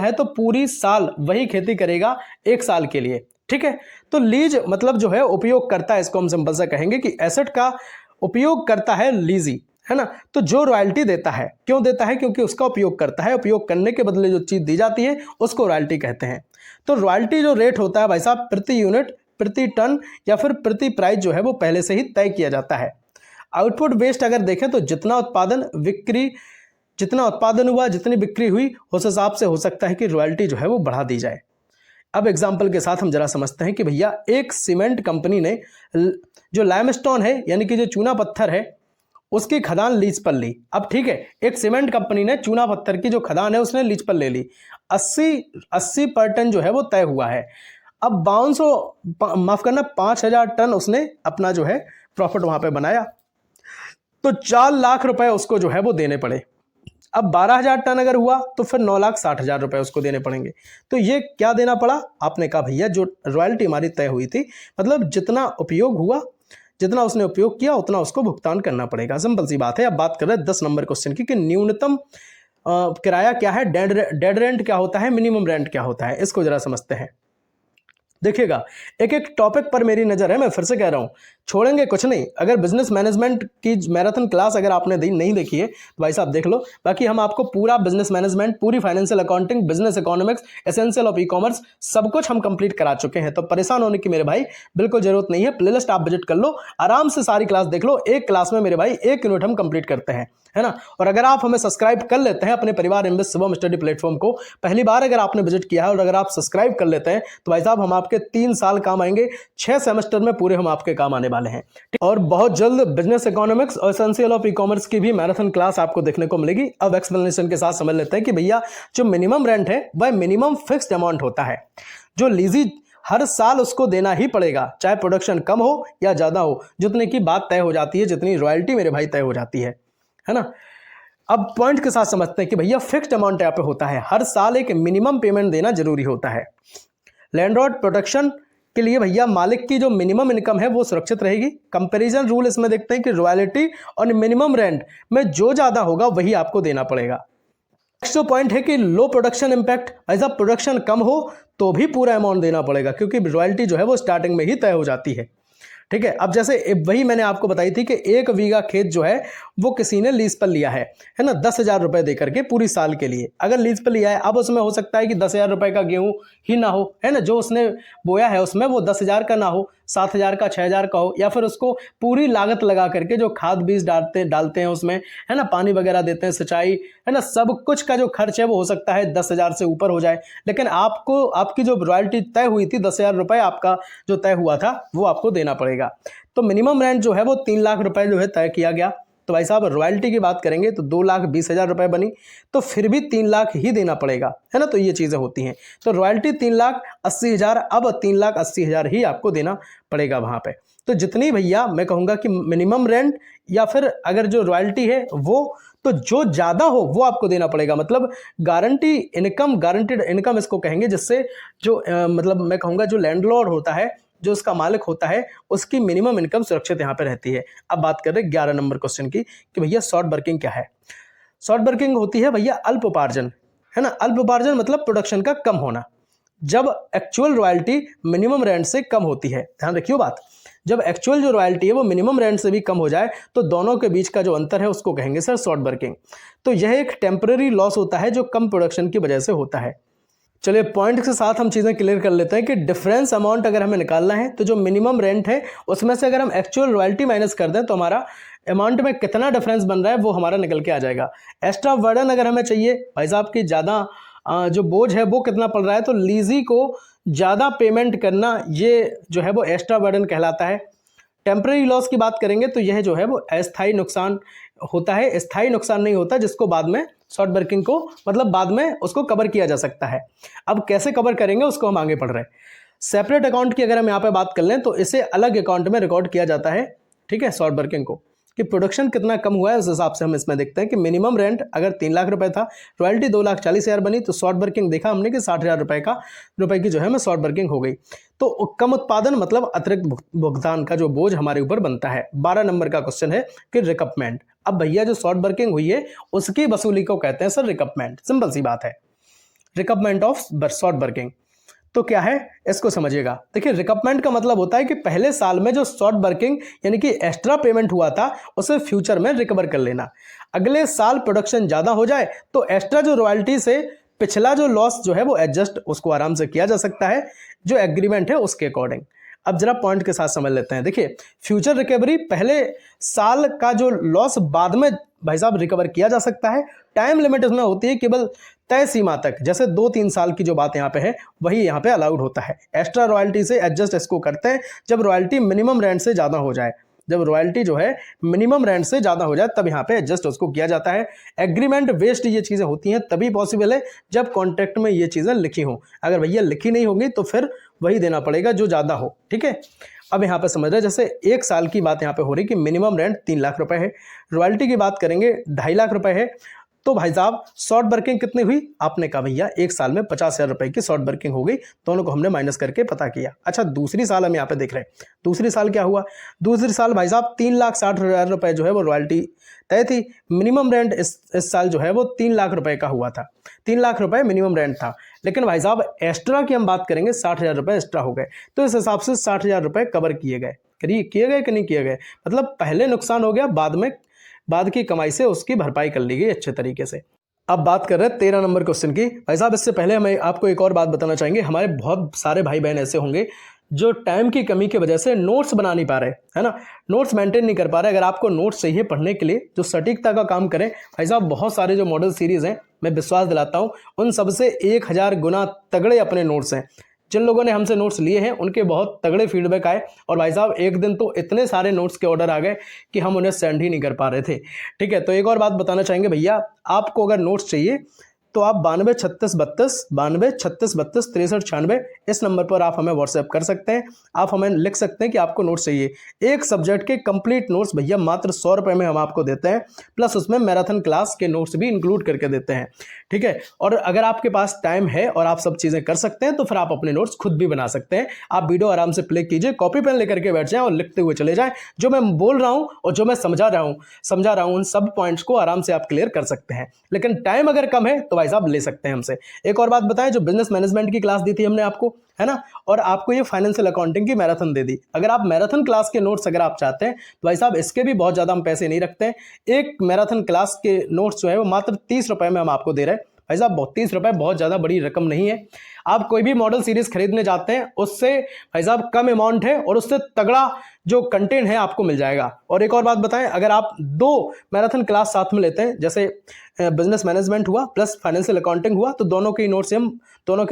है तो पूरी साल वही खेती करेगा 1 साल के लिए। ठीक है। तो लीज मतलब जो है उपयोग करता है, इसको हम सिंपल से कहेंगे कि एसेट का उपयोग करता है लीजी, है ना। तो जो रॉयल्टी देता है, क्यों देता है, क्योंकि उसका उपयोग करता है, उपयोग करने के बदले जो चीज दी जाती है उसको रॉयल्टी कहते हैं। तो रॉयल्टी जो रेट होता है भाई साहब, प्रति यूनिट, प्रति टन या फिर प्रति प्राइस जो है वो पहले से ही तय किया जाता है। आउटपुट बेस्ड अगर देखें तो जितना उत्पादन हुआ, जितनी बिक्री हुई, उस हिसाब से हो सकता है कि रॉयल्टी जो है वो बढ़ा दी जाए। अब एग्जाम्पल के साथ हम जरा समझते हैं कि भैया एक सीमेंट कंपनी ने जो लाइमस्टोन है यानी कि जो चूना पत्थर है उसकी खदान लीज पर ली। अब ठीक है, एक सीमेंट कंपनी ने चूना पत्थर की जो खदान है उसने लीज पर ले ली, 80 पर टन जो है वो तय हुआ है। अब 5,000 टन उसने अपना जो है प्रॉफिट वहां पे बनाया, तो 4 लाख रुपए उसको जो है वो देने पड़े। अब 12,000 टन अगर हुआ तो फिर 9,60,000 रुपए उसको देने पड़ेंगे। तो ये क्या देना पड़ा, आपने कहा भैया जो रॉयल्टी हमारी तय हुई थी, मतलब जितना उपयोग हुआ, जितना उसने उपयोग किया उतना उसको भुगतान करना पड़ेगा। सिंपल सी बात है। अब बात कर रहे हैं 10 नंबर क्वेश्चन की कि न्यूनतम किराया क्या है, डेड रेंट क्या होता है, मिनिमम रेंट क्या होता है, इसको जरा समझते हैं। देखिएगा, एक एक टॉपिक पर मेरी नजर है, मैं फिर से कह रहा हूं, छोड़ेंगे कुछ नहीं। अगर बिजनेस मैनेजमेंट की मैराथन क्लास अगर आपने नहीं देखी है तो भाई साहब देख लो, बाकी हम आपको पूरा बिजनेस मैनेजमेंट, पूरी financial accounting, business economics, essential of e commerce सब कुछ हम कंप्लीट करा चुके हैं। तो परेशान होने की मेरे भाई बिल्कुल जरूरत नहीं है। प्लेलिस्ट आप विजिट कर लो, आराम से सारी क्लास देख लो। एक क्लास में मेरे भाई 1 यूनिट हम कंप्लीट करते हैं, है ना। और अगर आप हमें सब्सक्राइब कर लेते हैं अपने परिवार इन्वेस्ट शुभम स्टडी प्लेटफॉर्म को, पहली बार अगर आपने विजिट किया है और अगर आप सब्सक्राइब कर लेते हैं तो भाई साहब हम आपके 3 साल काम आएंगे, 6 सेमेस्टर में पूरे हम आपके काम आने वाले हैं। और बहुत जल्द बिजनेस इकोनॉमिक्स और एसेंशियल ऑफ ई कॉमर्स की भी मैराथन क्लास आपको देखने को मिलेगी। अब एक्सप्लेनेशन के साथ समझ लेते हैं कि भैया जो मिनिमम रेंट है वह मिनिमम फिक्स्ड अमाउंट होता है, जो लीजी हर साल उसको देना ही पड़ेगा, चाहे प्रोडक्शन कम हो या ज्यादा हो, जितने की बात तय हो जाती है, जितनी रॉयल्टी मेरे भाई तय हो जाती है ना। अब पॉइंट के साथ समझते हैं कि भैया फिक्स्ड अमाउंट यहाँ पे होता है, हर साल एक मिनिमम पेमेंट देना जरूरी होता है। लैंडलॉर्ड प्रोटेक्शन के लिए भैया मालिक की जो मिनिमम इनकम है वो सुरक्षित रहेगी। कंपैरिजन रूल इसमें देखते हैं कि रॉयल्टी और मिनिमम रेंट में जो ज्यादा होगा वही आपको देना पड़ेगा। नेक्स्ट जो पॉइंट है कि लो प्रोडक्शन इंपैक्ट, ऐसा प्रोडक्शन कम हो तो भी पूरा अमाउंट देना पड़ेगा, क्योंकि रॉयल्टी जो है वो स्टार्टिंग में ही तय हो जाती है। ठीक है। अब जैसे वही मैंने आपको बताई थी कि 1 बीघा खेत जो है वो किसी ने लीज पर लिया है ना, 10,000 रुपए दे करके पूरी साल के लिए अगर लीज पर लिया है। अब उसमें हो सकता है कि 10,000 रुपए का गेहूं ही ना हो, है ना, जो उसने बोया है उसमें वो 10,000 का ना हो, 7,000 का, 6,000 का हो, या फिर उसको पूरी लागत लगा करके जो खाद बीज डालते हैं उसमें, है ना, पानी वगैरह देते हैं, सिंचाई, है ना, सब कुछ का जो खर्च है वो हो सकता है 10,000 से ऊपर हो जाए। लेकिन आपको आपकी जो रॉयल्टी तय हुई थी 10,000 रुपए आपका जो तय हुआ था वो आपको देना पड़ेगा। तो मिनिमम रेंट जो है वो 3 लाख रुपए जो है तय किया गया। तो भाई साहब रॉयल्टी की बात करेंगे तो 2,20,000 रुपए बनी, तो फिर भी 3 लाख ही देना पड़ेगा, है ना। तो ये चीजें होती हैं। तो रॉयल्टी 3,80,000, अब 3,80,000 ही आपको देना पड़ेगा वहां पे। तो जितनी भैया मैं कहूंगा कि मिनिमम रेंट या फिर अगर जो रॉयल्टी है वो, तो जो ज्यादा हो वो आपको देना पड़ेगा। मतलब गारंटीड इनकम इसको कहेंगे, जिससे जो मतलब मैं कहूंगा जो लैंडलॉर्ड होता है, जो उसका मालिक होता है, उसकी मिनिमम इनकम सुरक्षित यहाँ पे रहती है। अब बात कर रहे हैं 11 नंबर क्वेश्चन की कि भैया शॉर्ट वर्किंग क्या है। शॉर्ट वर्किंग होती है भैया अल्प उपार्जन, है ना। अल्प उपार्जन मतलब प्रोडक्शन का कम होना, जब एक्चुअल रॉयल्टी मिनिमम रेंट से कम होती है, ध्यान रखियो बात, जब एक्चुअल जो रॉयल्टी है वो मिनिमम रेंट से भी कम हो जाए तो दोनों के बीच का जो अंतर है उसको कहेंगे सर शॉर्ट वर्किंग। तो यह एक टेम्पररी लॉस होता है जो कम प्रोडक्शन की वजह से होता है। चलिए पॉइंट के साथ हम चीज़ें क्लियर कर लेते हैं कि डिफरेंस अमाउंट अगर हमें निकालना है तो जो मिनिमम रेंट है उसमें से अगर हम एक्चुअल रॉयल्टी माइनस कर दें तो हमारा अमाउंट में कितना डिफरेंस बन रहा है वो हमारा निकल के आ जाएगा। एक्स्ट्रा बर्डन अगर हमें चाहिए भाई साहब की ज़्यादा जो बोझ है वो कितना पड़ रहा है, तो लीजी को ज़्यादा पेमेंट करना ये जो है वो एक्स्ट्रा बर्डन कहलाता है। टेम्पररी लॉस की बात करेंगे तो यह जो है वो अस्थायी नुकसान होता है, स्थायी नुकसान नहीं होता, जिसको बाद में शॉर्ट वर्किंग को मतलब बाद में उसको कवर किया जा सकता है। अब कैसे कवर करेंगे उसको हम आगे पढ़ रहे हैं। सेपरेट अकाउंट की अगर हम यहाँ पे बात कर लें तो इसे अलग अकाउंट में रिकॉर्ड किया जाता है, ठीक है, शॉर्ट वर्किंग को, कि प्रोडक्शन कितना कम हुआ है उस हिसाब से हम इसमें देखते हैं कि मिनिमम रेंट अगर 3 लाख रुपए था, रॉयल्टी 2,40,000 बनी, तो शॉर्ट वर्किंग देखा हमने कि 60,000 रुपए की जो है मैं शॉर्ट वर्किंग हो गई। तो कम उत्पादन मतलब अतिरिक्त भुगतान का जो बोझ हमारे ऊपर बनता है। 12 नंबर का क्वेश्चन है कि रिकपमेंट। अब भैया जो शॉर्ट वर्किंग हुई है उसकी वसूली को कहते हैं सर रिकपमेंट, सिंपल सी बात है, रिकपमेंट ऑफ शॉर्ट वर्किंग। तो क्या है इसको समझिएगा। देखिए रिकपमेंट का मतलब होता है कि पहले साल में जो शॉर्ट वर्किंग यानी कि एक्स्ट्रा पेमेंट हुआ था उसे फ्यूचर में रिकवर कर लेना। अगले साल प्रोडक्शन ज़्यादा हो जाए तो एक्स्ट्रा जो रॉयल्टी से पिछला जो लॉस जो है वो एडजस्ट उसको आराम से किया जा सकता है जो एग्रीमेंट है उसके अकॉर्डिंग। अब जरा पॉइंट के साथ समझ लेते हैं। देखिए फ्यूचर रिकवरी पहले साल का जो लॉस बाद में भाई साहब रिकवर किया जा सकता है। टाइम लिमिट इसमें होती है केवल तय सीमा तक, जैसे 2-3 साल की जो बात यहाँ पे है वही यहाँ पे अलाउड होता है। एक्स्ट्रा रॉयल्टी से एडजस्ट इसको करते हैं जब रॉयल्टी मिनिमम रेंट से ज़्यादा हो जाए, जब रॉयल्टी जो है मिनिमम रेंट से ज़्यादा हो जाए तब यहाँ पे एडजस्ट उसको किया जाता है। एग्रीमेंट वेस्ट ये चीज़ें होती हैं तभी पॉसिबल है जब कॉन्ट्रैक्ट में ये चीज़ें लिखी हों। अगर भैया लिखी नहीं होगी तो फिर वही देना पड़ेगा जो ज़्यादा हो, ठीक है। अब यहाँ पे समझ रहे हैं जैसे 1 साल की बात यहाँ पे हो रही कि मिनिमम रेंट 3 लाख रुपए है, रॉयल्टी की बात करेंगे 2.5 लाख रुपए है, तो भाई साहब शॉर्ट वर्किंग कितनी हुई, आपने कहा भैया 1 साल में 50,000 रुपए की शॉर्ट वर्किंग हो गई। दोनों को हमने माइनस करके पता किया। अच्छा दूसरी साल हम यहाँ पे देख रहे हैं, दूसरी साल क्या हुआ, दूसरी साल भाई साहब 3,60,000 रुपए जो है वो रॉयल्टी तय थी। मिनिमम रेंट इस साल जो है वो 3 लाख रुपए का हुआ था, 3 लाख रुपए मिनिमम रेंट था, लेकिन भाई साहब एक्स्ट्रा की हम बात करेंगे 60,000 रुपए एक्स्ट्रा हो गए, तो इस हिसाब से 60,000 रुपए कवर किए गए। किए गए कि नहीं किए गए, मतलब पहले नुकसान हो गया, बाद की कमाई से उसकी भरपाई कर ली गई अच्छे तरीके से। अब बात कर रहे हैं 13 नंबर क्वेश्चन की। भाई साहब इससे पहले हमें आपको एक और बात बताना चाहेंगे, हमारे बहुत सारे भाई बहन ऐसे होंगे जो टाइम की कमी की वजह से नोट्स बना नहीं पा रहे, है ना, नोट्स मेंटेन नहीं कर पा रहे। अगर आपको नोट्स चाहिए पढ़ने के लिए जो सटीकता का काम करें, भाई साहब बहुत सारे जो मॉडल सीरीज़ हैं मैं विश्वास दिलाता हूँ उन सबसे 1000 गुना तगड़े अपने नोट्स हैं। जिन लोगों ने हमसे नोट्स लिए हैं उनके बहुत तगड़े फीडबैक आए और भाई साहब एक दिन तो इतने सारे नोट्स के ऑर्डर आ गए कि हम उन्हें सेंड ही नहीं कर पा रहे थे, ठीक है। तो एक और बात बताना चाहेंगे भैया, आपको अगर नोट्स चाहिए तो आप 923632 इस नंबर पर आप हमें व्हाट्सएप कर सकते हैं। आप हमें लिख सकते हैं कि आपको नोट्स चाहिए। एक सब्जेक्ट के कंप्लीट नोट्स भैया मात्र 100 रुपये में हम आपको देते हैं, प्लस उसमें मैराथन क्लास के नोट्स भी इंक्लूड करके देते हैं, ठीक है। और अगर आपके पास टाइम है और आप सब चीज़ें कर सकते हैं तो फिर आप अपने नोट्स खुद भी बना सकते हैं। आप वीडियो आराम से प्ले कीजिए, कॉपी पेन लेकर के बैठ जाएं और लिखते हुए चले जाएं। जो मैं बोल रहा हूँ और जो मैं समझा रहा हूँ उन सब पॉइंट्स को आराम से आप क्लियर कर सकते हैं। लेकिन टाइम अगर कम है तो भाई साहब ले सकते हैं हमसे। एक और बात बताएं, जो बिजनेस मैनेजमेंट की क्लास दी थी हमने आपको, है ना, और आपको ये फाइनेंशियल अकाउंटिंग की मैराथन दे दी। अगर आप मैराथन क्लास के नोट्स अगर आप चाहते हैं तो भाई साहब इसके भी बहुत ज़्यादा हम पैसे नहीं रखते हैं। एक मैराथन क्लास के नोट्स जो है वो मात्र 30 रुपये में हम आपको दे रहे हैं। भाई साहब 30 रुपये बहुत ज़्यादा बड़ी रकम नहीं है। आप कोई भी मॉडल सीरीज खरीदने जाते हैं उससे भाई साहब कम अमाउंट है और उससे तगड़ा जो कंटेंट है आपको मिल जाएगा। और एक और बात बताएं, अगर आप 2 मैराथन क्लास साथ में लेते हैं, जैसे बिजनेस मैनेजमेंट हुआ प्लस फाइनेंशियल अकाउंटिंग हुआ, तो दोनों के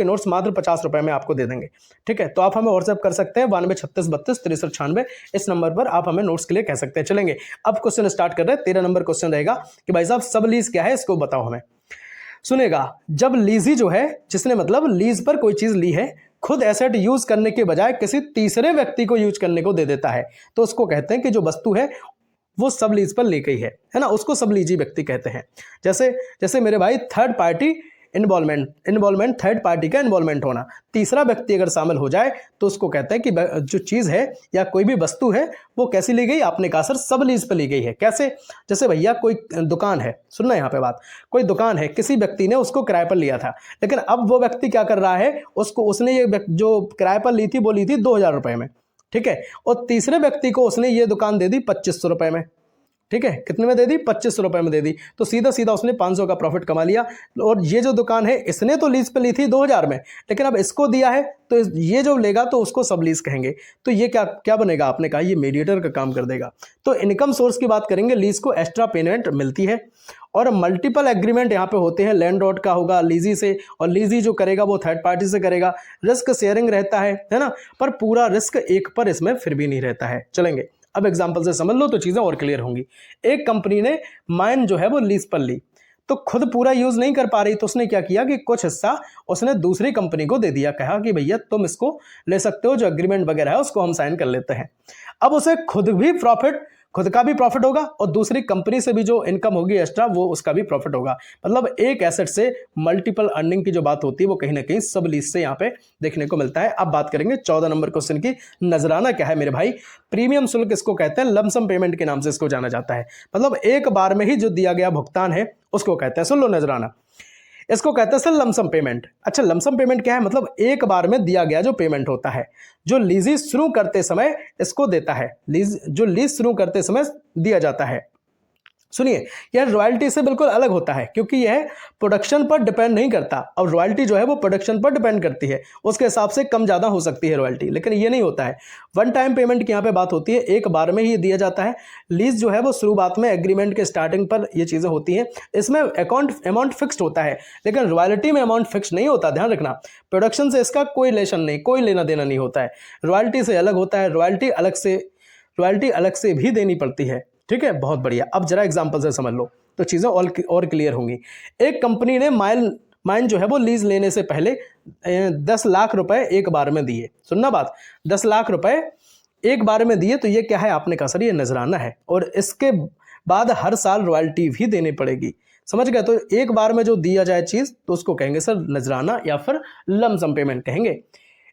नोट्स मात्र 50 रुपये में आपको दे देंगे, ठीक है। तो आप हमें व्हाट्सएप कर सकते हैं 923632 इस नंबर पर आप हमें नोट्स के लिए कह सकते हैं। चलेंगे अब क्वेश्चन स्टार्ट कर रहे हैं। 13 नंबर क्वेश्चन रहेगा कि भाई साहब सब लीज क्या है इसको बताओ हमें। सुनेगा, जब लीजी जो है जिसने मतलब लीज पर कोई चीज ली है खुद एसेट यूज करने के बजाय किसी तीसरे व्यक्ति को यूज करने को दे देता है तो उसको कहते हैं कि जो वस्तु है वो सब लीज पर ली गई है ना, उसको सब लीजी व्यक्ति कहते हैं। जैसे मेरे भाई third party involvement third party का इन्वॉल्वमेंट होना, तीसरा व्यक्ति अगर शामिल हो जाए तो उसको कहते हैं कि जो चीज़ है या कोई भी वस्तु है वो कैसी ली गई, आपने कहा सर सब लीज पे ली गई है। कैसे? जैसे भैया कोई दुकान है, सुनना यहाँ पे बात, कोई दुकान है, किसी व्यक्ति ने उसको किराए पर लिया था, लेकिन अब वो व्यक्ति क्या कर रहा है, उसने ये जो किराए पर ली थी वो ली थी 2000 रुपये में, ठीक है, और तीसरे व्यक्ति को उसने ये दुकान दे दी 2500 रुपये में, ठीक है, कितने में दे दी, 2500 रुपये में दे दी, तो सीधा सीधा उसने 500 का प्रॉफिट कमा लिया। और ये जो दुकान है इसने तो लीज पे ली थी 2000 में, लेकिन अब इसको दिया है तो ये जो लेगा तो उसको सब लीज कहेंगे, तो ये क्या क्या बनेगा, आपने कहा ये मीडिएटर का काम कर देगा। तो इनकम सोर्स की बात करेंगे, लीज को एक्स्ट्रा पेमेंट मिलती है और मल्टीपल एग्रीमेंट यहाँ पे होते हैं, लैंडलॉर्ड का होगा लीजी से, और लीजी जो करेगा वो थर्ड पार्टी से करेगा, रिस्क शेयरिंग रहता है ना, पर पूरा रिस्क एक पर इसमें फिर भी नहीं रहता है। चलेंगे अब एग्जांपल से समझ लो तो चीज़ें और क्लियर होंगी। एक कंपनी ने माइन जो है वो लीज पर ली, तो खुद पूरा यूज़ नहीं कर पा रही, तो उसने क्या किया कि कुछ हिस्सा उसने दूसरी कंपनी को दे दिया, कहा कि भैया तुम इसको ले सकते हो, जो एग्रीमेंट वगैरह है उसको हम साइन कर लेते हैं। अब उसे खुद का भी प्रॉफिट होगा और दूसरी कंपनी से भी जो इनकम होगी एक्स्ट्रा वो उसका भी प्रॉफिट होगा। मतलब एक एसेट से मल्टीपल अर्निंग की जो बात होती है वो कहीं ना कहीं सब लीज से यहाँ पे देखने को मिलता है। अब बात करेंगे 14 नंबर क्वेश्चन की, नजराना क्या है मेरे भाई? प्रीमियम शुल्क इसको कहते हैं, लमसम पेमेंट के नाम से इसको जाना जाता है, मतलब एक बार में ही जो दिया गया भुगतान है उसको कहते हैं, सुन लो नजराना, इसको कहते हैं सर लमसम पेमेंट। अच्छा, लमसम पेमेंट क्या है? मतलब एक बार में दिया गया जो पेमेंट होता है, जो लीज शुरू करते समय इसको देता है, जो लीज शुरू करते समय दिया जाता है। सुनिए, यह रॉयल्टी से बिल्कुल अलग होता है, क्योंकि यह प्रोडक्शन पर डिपेंड नहीं करता, और रॉयल्टी जो है वो प्रोडक्शन पर डिपेंड करती है, उसके हिसाब से कम ज़्यादा हो सकती है रॉयल्टी, लेकिन ये नहीं होता है। वन टाइम पेमेंट की यहाँ पे बात होती है, एक बार में ही दिया जाता है। लीज जो है वो शुरुआत में एग्रीमेंट के स्टार्टिंग पर ये चीज़ें होती हैं, इसमें अमाउंट फिक्स्ड होता है, लेकिन रॉयल्टी में अमाउंट फिक्स नहीं होता, ध्यान रखना। प्रोडक्शन से इसका कोई रिलेशन नहीं, कोई लेना देना नहीं होता है, रॉयल्टी से अलग होता है, रॉयल्टी अलग से भी देनी पड़ती है, ठीक है, बहुत बढ़िया। अब जरा एग्जांपल से समझ लो तो चीज़ें और क्लियर होंगी। एक कंपनी ने माइन जो है वो लीज लेने से पहले 10 लाख रुपए एक बार में दिए, सुनना बात, 10 लाख रुपए एक बार में दिए, तो ये क्या है? आपने कहा सर ये नजराना है, और इसके बाद हर साल रॉयल्टी भी देनी पड़ेगी, समझ गए? तो एक बार में जो दिया जाए चीज़ तो उसको कहेंगे सर नजराना या फिर लमसम पेमेंट कहेंगे,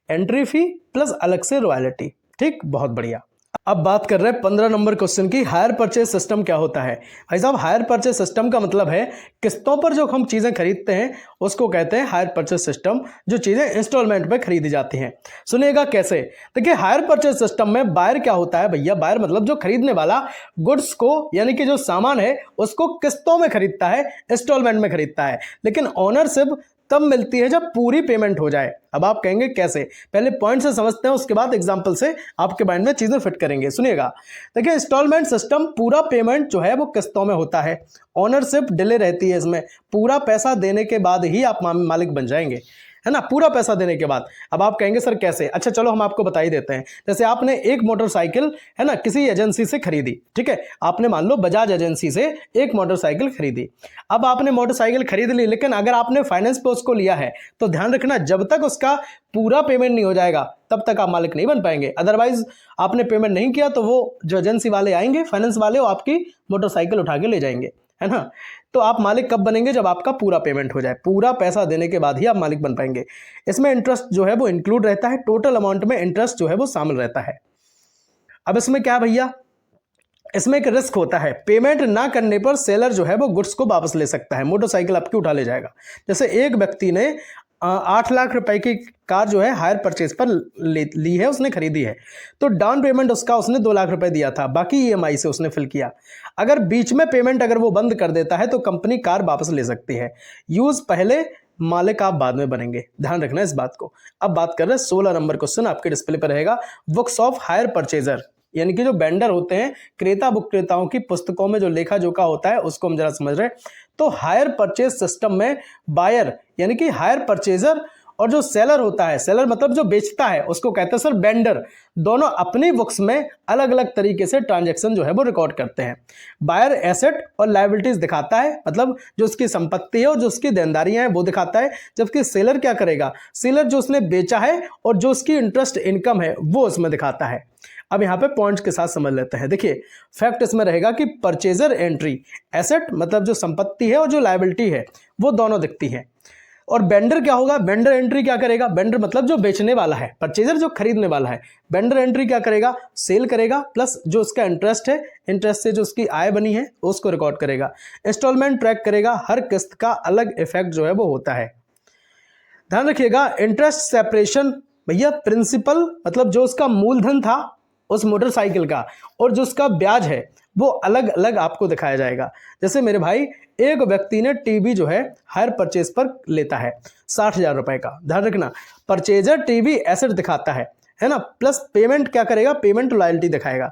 एंट्री फी प्लस अलग से रॉयल्टी, ठीक, बहुत बढ़िया। अब बात कर रहे हैं 15 नंबर क्वेश्चन की, हायर परचेज सिस्टम क्या होता है? भाई साहब, हायर परचेज सिस्टम का मतलब है किस्तों पर जो हम चीज़ें खरीदते हैं उसको कहते हैं हायर परचेज सिस्टम, जो चीज़ें इंस्टॉलमेंट में खरीदी जाती हैं। सुनिएगा कैसे, देखिए हायर परचेज सिस्टम में बायर क्या होता है भैया? बायर मतलब जो खरीदने वाला गुड्स को, यानी कि जो सामान है उसको किस्तों में खरीदता है, इंस्टॉलमेंट में खरीदता है, लेकिन ओनरशिप तब मिलती है जब पूरी पेमेंट हो जाए। अब आप कहेंगे कैसे? पहले पॉइंट से समझते हैं, उसके बाद एग्जांपल से आपके माइंड में चीजें फिट करेंगे। सुनिएगा, देखिए इंस्टॉलमेंट सिस्टम, पूरा पेमेंट जो है वो किस्तों में होता है, ओनरशिप डिले रहती है इसमें, पूरा पैसा देने के बाद ही आप मालिक बन जाएंगे, है ना, पूरा पैसा देने के बाद। अब आप कहेंगे सर कैसे? अच्छा चलो हम आपको बता ही देते हैं। जैसे आपने एक मोटरसाइकिल है ना किसी एजेंसी से खरीदी, ठीक है, आपने मान लो बजाज एजेंसी से एक मोटरसाइकिल खरीदी। अब आपने मोटरसाइकिल खरीद ली, लेकिन अगर आपने फाइनेंस पे उसको लिया है तो ध्यान रखना, जब तक उसका पूरा पेमेंट नहीं हो जाएगा तब तक आप मालिक नहीं बन पाएंगे। अदरवाइज आपने पेमेंट नहीं किया तो वो जो एजेंसी वाले आएंगे, फाइनेंस वाले, वो आपकी मोटरसाइकिल उठा के ले जाएंगे, है ना। तो आप मालिक कब बनेंगे? जब आपका पूरा पेमेंट हो जाए, पूरा पैसा देने के बाद ही आप मालिक बन पाएंगे। इसमें इंटरेस्ट जो है वो इंक्लूड रहता है, टोटल अमाउंट में इंटरेस्ट जो है वो शामिल रहता है। अब इसमें क्या भैया, इसमें एक रिस्क होता है, पेमेंट ना करने पर सेलर जो है वो गुड्स को वापस ले सकता है, मोटरसाइकिल आपकी उठा ले जाएगा। जैसे एक व्यक्ति ने 8 लाख रुपए की कार जो है हायर परचेज पर ली है, उसने खरीदी है, तो डाउन पेमेंट उसने 2 लाख रुपए दिया था, बाकी ईएमआई से उसने फिल किया। अगर बीच में पेमेंट अगर वो बंद कर देता है तो कंपनी कार वापस ले सकती है। यूज पहले, मालिक आप बाद में बनेंगे, ध्यान रखना इस बात को। अब बात कर रहे हैं 16 नंबर क्वेश्चन, आपके डिस्प्ले पर रहेगा। बुक्स ऑफ हायर परचेजर, यानी कि जो वेंडर होते हैं, क्रेता विक्रेताओं की पुस्तकों में जो लेखा जोखा होता है उसको हम जरा समझ रहे हैं। तो हायर परचेज सिस्टम में बायर यानी कि हायर परचेजर और जो सेलर होता है, सेलर मतलब जो बेचता है, उसको कहते हैं सर वेंडर, दोनों अपनी बुक्स में अलग अलग तरीके से ट्रांजैक्शन जो है वो रिकॉर्ड करते हैं। बायर एसेट और लायबिलिटीज दिखाता है, मतलब जो उसकी संपत्ति है और जो उसकी देनदारियां हैं वो दिखाता है, जबकि सेलर क्या करेगा? सेलर जो उसने बेचा है और जो उसकी इंटरेस्ट इनकम है वो उसमें दिखाता है। अब यहाँ पे पॉइंट्स के साथ समझ लेते हैं। देखिए फैक्ट इसमें रहेगा कि परचेजर एंट्री, एसेट मतलब जो संपत्ति है और जो लायबिलिटी है वो दोनों दिखती है। और वेंडर क्या होगा, वेंडर एंट्री क्या करेगा, वेंडर मतलब जो बेचने वाला है, परचेजर जो खरीदने वाला है, वेंडर एंट्री क्या करेगा, सेल करेगा, प्लस जो उसका इंटरेस्ट है, इंटरेस्ट से जो उसकी आय बनी है उसको रिकॉर्ड करेगा। इंस्टॉलमेंट ट्रैक करेगा, हर किस्त का अलग इफेक्ट जो है वो होता है। ध्यान रखिएगा, इंटरेस्ट सेपरेशन भैया प्रिंसिपल मतलब जो उसका मूलधन था उस मोटरसाइकिल का और जो उसका ब्याज है वो अलग अलग आपको दिखाया जाएगा। जैसे मेरे भाई एक व्यक्ति ने टीवी जो है हायर परचेज पर लेता है 60,000 रुपए का। ध्यान रखना, परचेजर टीवी एसेट दिखाता है ना, प्लस पेमेंट क्या करेगा, पेमेंट लॉयल्टी दिखाएगा,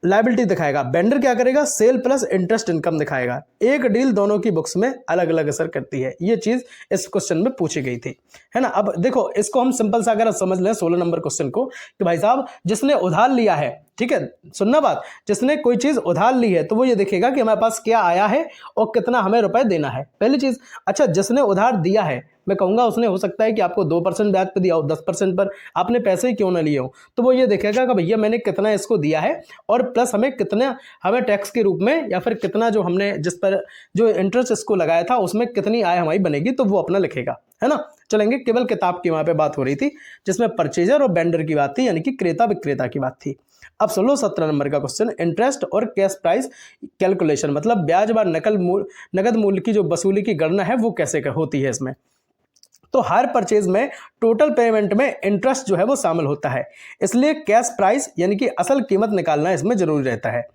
लायबिलिटी दिखाएगा। वेंडर क्या करेगा, सेल प्लस इंटरेस्ट इनकम दिखाएगा। एक डील दोनों की बुक्स में अलग अलग असर करती है। ये चीज इस क्वेश्चन में पूछी गई थी, है ना। अब देखो इसको हम सिंपल सा अगर समझ लें 16 नंबर क्वेश्चन को, कि भाई साहब जिसने उधार लिया है, ठीक है सुनना बात, जिसने कोई चीज उधार ली है तो वो ये देखेगा कि हमारे पास क्या आया है और कितना हमें रुपए देना है, पहली चीज। अच्छा, जिसने उधार दिया है, मैं कहूंगा उसने हो सकता है कि आपको 2% ब्याज पे दिया हो, 10% पर आपने पैसे ही क्यों ना लिए हो, तो वो ये देखेगा कि भैया मैंने कितना इसको दिया है और प्लस हमें टैक्स के रूप में या फिर कितना जो हमने जिस पर जो इंटरेस्ट इसको लगाया था उसमें कितनी आय हमारी बनेगी, तो वो अपना लिखेगा, है ना। चलेंगे, केवल किताब की वहां पे बात हो रही थी जिसमें परचेजर और वेंडर की बात थी, यानी कि क्रेता विक्रेता की बात थी। अब सुन लो 17 नंबर का क्वेश्चन, इंटरेस्ट और कैश प्राइस कैलकुलेशन, मतलब ब्याज व नकद मूल्य की जो वसूली की गणना है वो कैसे होती है इसमें। तो हर परचेज में टोटल पेमेंट में इंटरेस्ट जो है वो शामिल होता है, इसलिए कैश प्राइस यानी कि असल कीमत निकालना इसमें जरूरी रहता है।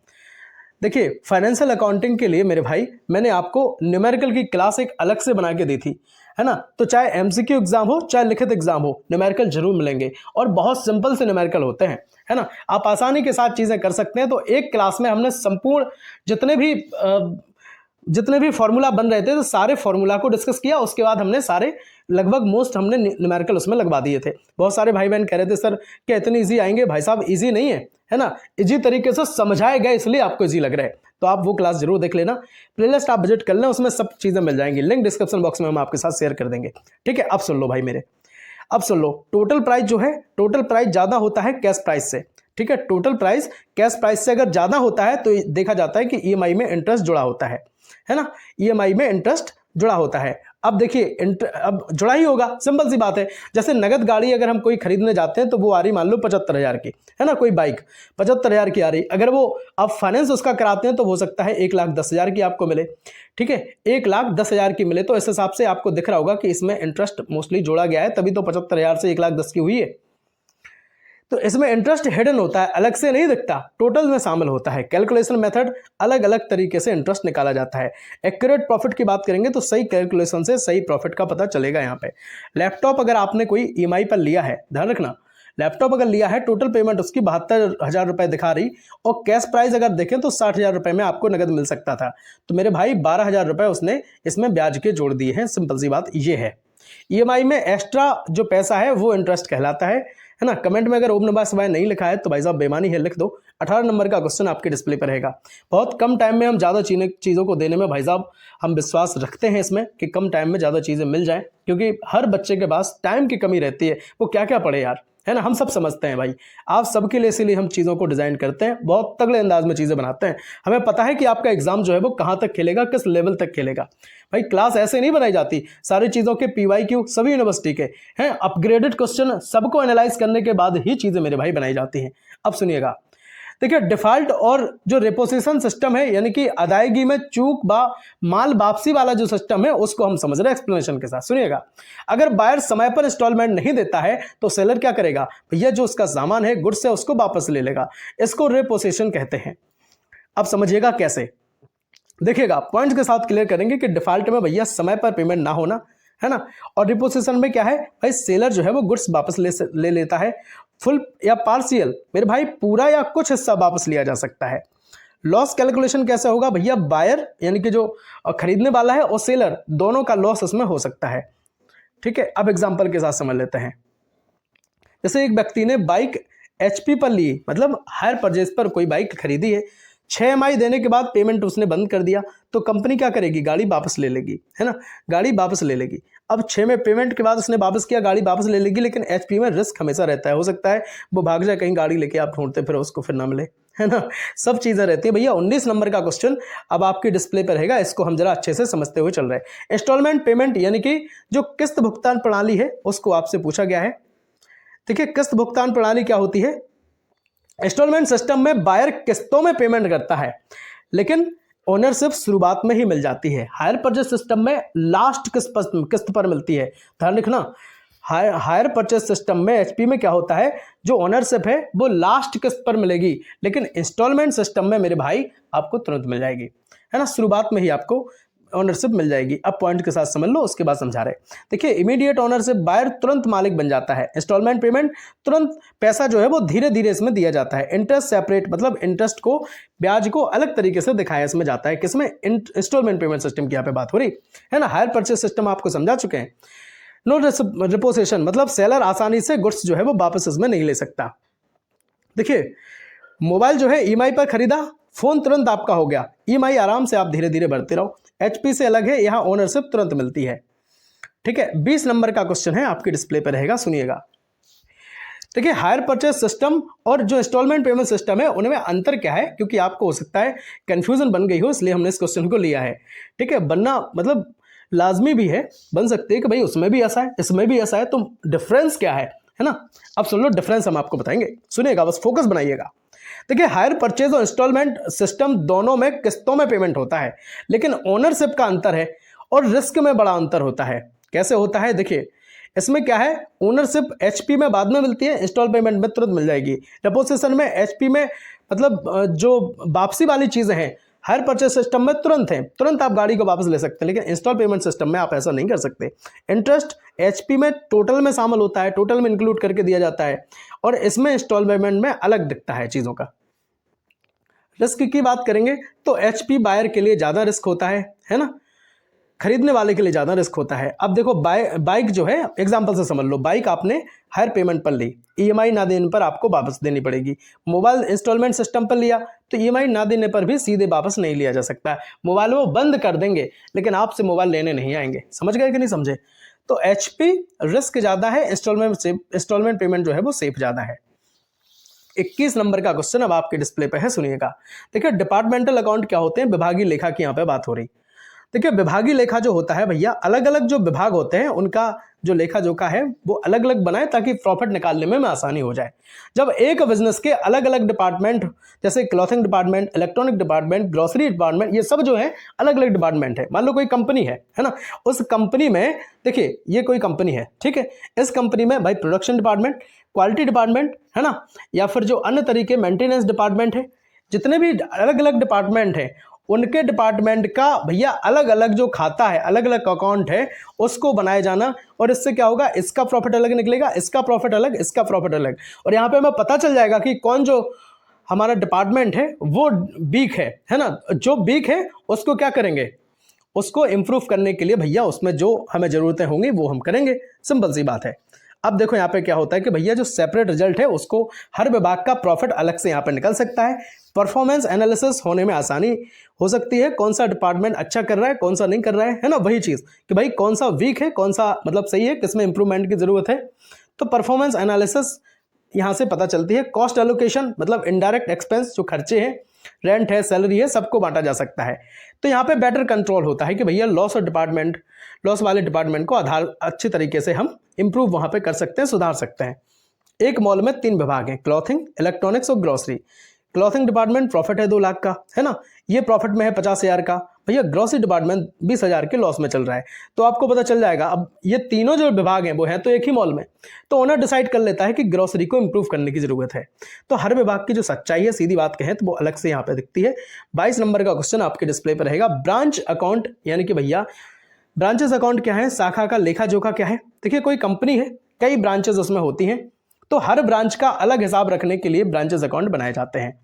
देखिए फाइनेंशियल अकाउंटिंग के लिए मेरे भाई मैंने आपको न्यूमेरिकल की क्लास एक अलग से बना के दी थी, है ना। तो चाहे एमसीक्यू एग्जाम हो चाहे लिखित एग्जाम हो, न्यूमेरिकल जरूर मिलेंगे और बहुत सिंपल से न्यूमेरिकल होते हैं, है ना। आप आसानी के साथ चीजें कर सकते हैं। तो एक क्लास में हमने संपूर्ण जितने भी फॉर्मूला बन रहे थे तो सारे फॉर्मूला को डिस्कस किया। उसके बाद हमने सारे लगभग मोस्ट हमने न्यूमेरिकल उसमें लगवा दिए थे। बहुत सारे भाई बहन कह रहे थे सर क्या इतनी इजी आएंगे, भाई साहब इजी नहीं है ना, इजी तरीके से समझाए गए इसलिए आपको इजी लग रहा है। तो आप वो क्लास जरूर देख लेना, प्लेलिस्ट आप विजिट कर लें, उसमें सब चीजें मिल जाएंगी, लिंक डिस्क्रिप्शन बॉक्स में हम आपके साथ शेयर कर देंगे, ठीक है। अब सुन लो भाई मेरे, अब सुन लो, टोटल प्राइस जो है, टोटल प्राइस ज्यादा होता है कैश प्राइस से, ठीक है। टोटल प्राइस कैश प्राइस से अगर ज्यादा होता है तो देखा जाता है कि ईएमआई में इंटरेस्ट जुड़ा होता है ना, ईएमआई में इंटरेस्ट जुड़ा होता है। अब देखिए अब जुड़ा ही होगा, सिंपल सी बात है। जैसे नगद गाड़ी अगर हम कोई खरीदने जाते हैं तो वो आ रही मान लो 75,000 की, है ना, कोई बाइक 75,000 की आ रही, अगर वो आप फाइनेंस उसका कराते हैं तो हो सकता है 1,10,000 की आपको मिले, ठीक है, 1,10,000 की मिले। तो इस हिसाब से आपको दिख रहा होगा कि इसमें इंटरेस्ट मोस्टली जोड़ा गया है, तभी तो 75,000 से 1,10,000 की हुई है। तो इसमें इंटरेस्ट हिडन होता है, अलग से नहीं दिखता, टोटल में शामिल होता है। कैलकुलेशन मेथड अलग अलग तरीके से इंटरेस्ट निकाला जाता है। एक्यूरेट प्रॉफिट की बात करेंगे तो सही कैलकुलेशन से सही प्रॉफिट का पता चलेगा। यहाँ पे लैपटॉप अगर आपने कोई ईएमआई पर लिया है, ध्यान रखना, लैपटॉप अगर लिया है टोटल पेमेंट उसकी 72,000 रुपए दिखा रही और कैश प्राइस अगर देखें तो 60,000 रुपए में आपको नगद मिल सकता था। तो मेरे भाई 12,000 रुपए उसने इसमें ब्याज के जोड़ दिए हैं, सिंपल सी बात ये है। ईएमआई में एक्स्ट्रा जो पैसा है वो इंटरेस्ट कहलाता है ना। कमेंट में अगर ओम नमः शिवाय नहीं लिखा है तो भाई साहब बेईमानी है, लिख दो। 18 नंबर का क्वेश्चन आपके डिस्प्ले पर रहेगा। बहुत कम टाइम में हम ज़्यादा चीज़ों को देने में भाई साहब हम विश्वास रखते हैं इसमें कि कम टाइम में ज़्यादा चीज़ें मिल जाएं, क्योंकि हर बच्चे के पास टाइम की कमी रहती है, वो क्या क्या पढ़े यार, है ना। हम सब समझते हैं भाई, आप सबके लिए इसीलिए हम चीज़ों को डिज़ाइन करते हैं, बहुत तगड़े अंदाज में चीज़ें बनाते हैं। हमें पता है कि आपका एग्जाम जो है वो कहाँ तक खेलेगा, किस लेवल तक खेलेगा। भाई क्लास ऐसे नहीं बनाई जाती, सारी चीज़ों के PYQ सभी यूनिवर्सिटी के हैं, अपग्रेडेड क्वेश्चन सबको एनालाइज करने के बाद ही चीज़ें मेरे भाई बनाई जाती हैं। अब सुनिएगा, देखिए डिफॉल्ट और जो रेपोजिशन सिस्टम है, यानी कि अदायगी में चूक माल वापसी वाला जो सिस्टम है उसको हम समझ रहे हैं एक्सप्लेनेशन के साथ। सुनिएगा, अगर बायर समय पर इंस्टॉलमेंट नहीं देता है तो सेलर क्या करेगा, भैया जो उसका सामान है गुड्स है उसको वापस ले लेगा, इसको रेपोजिशन कहते हैं। अब समझिएगा कैसे, देखिएगा पॉइंट्स के साथ क्लियर करेंगे कि डिफॉल्ट में भैया समय पर पेमेंट ना होना, है ना, और रिपोजिशन में क्या है भाई, सेलर जो है वो गुड्स वापस ले लेता है, फुल या पार्शियल, मेरे भाई पूरा या कुछ हिस्सा वापस लिया जा सकता है। लॉस कैलकुलेशन कैसे होगा भैया, बायर यानी कि जो खरीदने वाला है और सेलर दोनों का लॉस इसमें हो सकता है, ठीक है। अब एग्जांपल के साथ समझ लेते हैं। जैसे एक व्यक्ति ने बाइक HP पर ली, मतलब हायर परचेज पर कोई बाइक खरीदी है, 6 EMI देने के बाद पेमेंट उसने बंद कर दिया, तो कंपनी क्या करेगी, गाड़ी वापस ले लेगी, है ना, गाड़ी वापस ले लेगी। अब 6 में पेमेंट के बाद उसने वापस किया, गाड़ी वापस ले लेगी, लेकिन एचपी में रिस्क हमेशा रहता है, हो सकता है वो भाग जाए कहीं, गाड़ी लेके आप ढूंढते फिर उसको फिर ना मिले, है ना, सब चीज़ें रहती है भैया। 19 नंबर का क्वेश्चन अब आपकी डिस्प्ले पर रहेगा, इसको हम जरा अच्छे से समझते हुए चल रहे हैं। इंस्टॉलमेंट पेमेंट यानी कि जो किस्त भुगतान प्रणाली है उसको आपसे पूछा गया है। देखिए किस्त भुगतान प्रणाली क्या होती है। इंस्टॉलमेंट सिस्टम में बायर किस्तों में पेमेंट करता है, लेकिन ओनरशिप शुरुआत में ही मिल जाती है। हायर परचेज सिस्टम में लास्ट किस्त पर मिलती है, ध्यान रखना। हायर परचेज सिस्टम में एचपी में क्या होता है, जो ओनरशिप है वो लास्ट किस्त पर मिलेगी, लेकिन इंस्टॉलमेंट सिस्टम में मेरे भाई आपको तुरंत मिल जाएगी, है ना, शुरुआत में ही आपको ओनरशिप मिल जाएगी। अब पॉइंट के साथ समझ लो, उसके बाद समझा रहे। देखिए इमीडिएट ओनरशिप, बायर तुरंत मालिक बन जाता है। इंस्टॉलमेंट पेमेंट, तुरंत पैसा जो है वो धीरे धीरे इसमें दिया जाता है। इंटरेस्ट सेपरेट, मतलब इंटरेस्ट को, ब्याज को अलग तरीके से दिखाया इसमें जाता है, किसमें, इंस्टॉलमेंट पेमेंट सिस्टम की यहाँ पे बात हो रही है ना। हायर परचेज सिस्टम आपको समझा चुके हैं। नो रिपोसेशन, मतलब सेलर आसानी से गुड्स जो है वो वापस इसमें नहीं ले सकता। देखिए मोबाइल जो है ईएमआई पर खरीदा, फोन तुरंत आपका हो गया, ईएमआई आराम से आप धीरे धीरे भरते रहो। एचपी से अलग है, यहां ओनरशिप तुरंत मिलती है। ठीक है, 20 नंबर का क्वेश्चन है, आपकी डिस्प्ले पर रहेगा, सुनिएगा। देखिए हायर परचेज सिस्टम और जो इंस्टॉलमेंट पेमेंट सिस्टम है उनमें अंतर क्या है, क्योंकि आपको हो सकता है कंफ्यूजन बन गई हो, इसलिए हमने इस क्वेश्चन को लिया है। ठीक है, बनना मतलब लाजमी भी है, बन सकते हैं कि भाई उसमें भी ऐसा है इसमें भी ऐसा है, तो डिफरेंस क्या है ना। अब सुन लो डिफरेंस हम आपको बताएंगे, सुनिएगा, बस फोकस बनाइएगा। देखिए हायर परचेज और इंस्टॉलमेंट सिस्टम दोनों में किस्तों में पेमेंट होता है, लेकिन ओनरशिप का अंतर है और रिस्क में बड़ा अंतर होता है। कैसे होता है, देखिए इसमें क्या है, ओनरशिप एचपी में बाद में मिलती है, इंस्टॉल पेमेंट में तुरंत मिल जाएगी। रिपोसेशन में एचपी में मतलब जो वापसी वाली चीजें हैं हायर परचेज सिस्टम में तुरंत है, तुरंत आप गाड़ी को वापस ले सकते हैं, लेकिन इंस्टॉल पेमेंट सिस्टम में आप ऐसा नहीं कर सकते। इंटरेस्ट एचपी में टोटल में शामिल होता है, टोटल में इंक्लूड करके दिया जाता है, और इसमें इंस्टॉल पेमेंट में अलग दिखता है चीज़ों का। रिस्क की बात करेंगे तो एचपी बायर के लिए ज़्यादा रिस्क होता है ना, खरीदने वाले के लिए ज़्यादा रिस्क होता है। अब देखो बाइक जो है, एग्जांपल से समझ लो, बाइक आपने हायर पेमेंट पर ली, ईएमआई ना देने पर आपको वापस देनी पड़ेगी। मोबाइल इंस्टॉलमेंट सिस्टम पर लिया तो ईएमआई ना देने पर भी सीधे वापस नहीं लिया जा सकता, मोबाइल वो बंद कर देंगे, लेकिन आपसे मोबाइल लेने नहीं आएंगे। समझ गए कि नहीं समझे। तो एचपी रिस्क ज़्यादा है, इंस्टॉलमेंट पेमेंट जो है वो सेफ ज़्यादा है। 21 नंबर का क्वेश्चन अब आपके डिस्प्ले पे है, सुनिएगा। देखिए डिपार्टमेंटल अकाउंट क्या होते हैं, विभागीय लेखा की यहाँ पे बात हो रही। देखिए विभागीय लेखा जो होता है भैया, अलग अलग जो विभाग होते हैं उनका जो लेखा जोखा है वो अलग अलग बनाए ताकि प्रॉफिट निकालने में आसानी हो जाए। जब एक बिजनेस के अलग अलग डिपार्टमेंट, जैसे clothing department, electronic department, grocery department, ये सब जो है अलग अलग डिपार्टमेंट है। मान लो कोई कंपनी है ना, उस कंपनी में देखिए ये कोई कंपनी है, ठीक है, इस कंपनी में भाई प्रोडक्शन डिपार्टमेंट, क्वालिटी डिपार्टमेंट, है ना, या फिर जो अन्य तरीके मेंटेनेंस डिपार्टमेंट है, जितने भी अलग अलग डिपार्टमेंट हैं उनके डिपार्टमेंट का भैया अलग अलग जो खाता है, अलग अलग अकाउंट है, उसको बनाए जाना। और इससे क्या होगा, इसका प्रॉफिट अलग निकलेगा, इसका प्रॉफिट अलग, इसका प्रॉफिट अलग, और यहाँ पे हमें पता चल जाएगा कि कौन जो हमारा डिपार्टमेंट है वो वीक है ना। जो वीक है उसको क्या करेंगे, उसको इम्प्रूव करने के लिए भैया उसमें जो हमें ज़रूरतें होंगी वो हम करेंगे, सिंपल सी बात है। अब देखो यहाँ पे क्या होता है कि भैया जो सेपरेट रिजल्ट है उसको हर विभाग का प्रॉफिट अलग से यहाँ पे निकल सकता है। परफॉर्मेंस एनालिसिस होने में आसानी हो सकती है, कौन सा डिपार्टमेंट अच्छा कर रहा है कौन सा नहीं कर रहा है ना, वही चीज़ कि भाई कौन सा वीक है कौन सा मतलब सही है, किसमें इंप्रूवमेंट की ज़रूरत है। तो परफॉर्मेंस एनालिसिस यहाँ से पता चलती है। कॉस्ट एलोकेशन मतलब इनडायरेक्ट एक्सपेंस, जो खर्चे हैं, रेंट है, सैलरी है, सबको बांटा जा सकता है। तो यहाँ पे बेटर कंट्रोल होता है कि भैया लॉस वाले डिपार्टमेंट को आधार अच्छी तरीके से हम इंप्रूव वहाँ पे कर सकते हैं, सुधार सकते हैं। एक मॉल में 3 विभाग हैं, क्लॉथिंग, इलेक्ट्रॉनिक्स और ग्रोसरी। क्लॉथिंग डिपार्टमेंट प्रॉफिट है 2 लाख का, है ना, ये प्रॉफिट में है 50,000 का। भैया ग्रोसरी डिपार्टमेंट 20,000 के लॉस में चल रहा है। तो आपको पता चल जाएगा, अब ये तीनों जो विभाग हैं वो हैं तो एक ही मॉल में, तो ओनर डिसाइड कर लेता है कि ग्रोसरी को इंप्रूव करने की जरूरत है। तो हर विभाग की जो सच्चाई है, सीधी बात कहें तो वो अलग से यहाँ पे दिखती है। 22 नंबर का क्वेश्चन आपके डिस्प्ले पर रहेगा। ब्रांच अकाउंट यानी कि भैया ब्रांचेस अकाउंट क्या है, शाखा का लेखा जोखा क्या है। देखिए कोई कंपनी है, कई ब्रांचेस उसमें होती हैं, तो हर ब्रांच का अलग हिसाब रखने के लिए ब्रांचेस अकाउंट बनाए जाते हैं।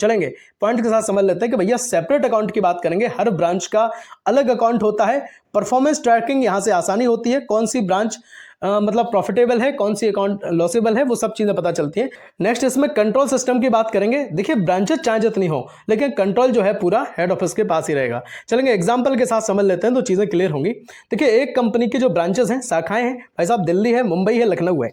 चलेंगे पॉइंट के साथ समझ लेते हैं कि भैया सेपरेट अकाउंट की बात करेंगे, हर ब्रांच का अलग अकाउंट होता है। परफॉर्मेंस ट्रैकिंग यहाँ से आसानी होती है, कौन सी ब्रांच मतलब प्रॉफिटेबल है, कौन सी अकाउंट लॉसेबल है, वो सब चीज़ें पता चलती हैं। नेक्स्ट इसमें कंट्रोल सिस्टम की बात करेंगे। देखिए ब्रांचेस चाहे जितनी हो, लेकिन कंट्रोल जो है पूरा हेड ऑफिस के पास ही रहेगा। चलेंगे एग्जाम्पल के साथ समझ लेते हैं तो चीज़ें क्लियर होंगी। देखिए एक कंपनी की जो ब्रांचेस हैं, शाखाएं हैं भाई साहब, दिल्ली है, मुंबई है, लखनऊ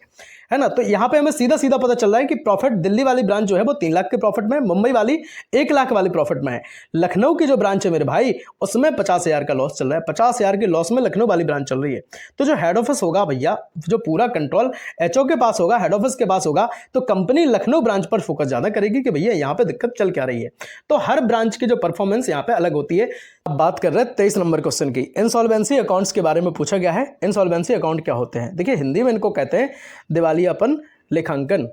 है ना। तो यहाँ पे हमें सीधा सीधा पता चल रहा है कि प्रॉफिट दिल्ली वाली ब्रांच जो है वो 3 लाख के प्रॉफिट में है, मुंबई वाली 1 लाख वाली प्रॉफिट में है। लखनऊ की जो ब्रांच है मेरे भाई, उसमें 50,000 का लॉस चल रहा है, 50,000 के लॉस में लखनऊ वाली ब्रांच चल रही है। तो जो हेड ऑफिस होगा भैया, जो पूरा कंट्रोल एचओ के पास होगा, हेड ऑफिस के पास होगा, तो कंपनी लखनऊ ब्रांच पर फोकस ज्यादा करेगी कि भैया यहाँ पे दिक्कत चल क्या रही है। तो हर ब्रांच की जो परफॉर्मेंस यहाँ पे अलग होती है। अब बात कर रहे हैं 23 नंबर क्वेश्चन की। इंसॉल्वेंसी अकाउंट्स के बारे में पूछा गया है। इंसॉल्वेंसी अकाउंट क्या होते हैं? देखिए हिंदी में इनको कहते हैं दिवालियापन लेखांकन।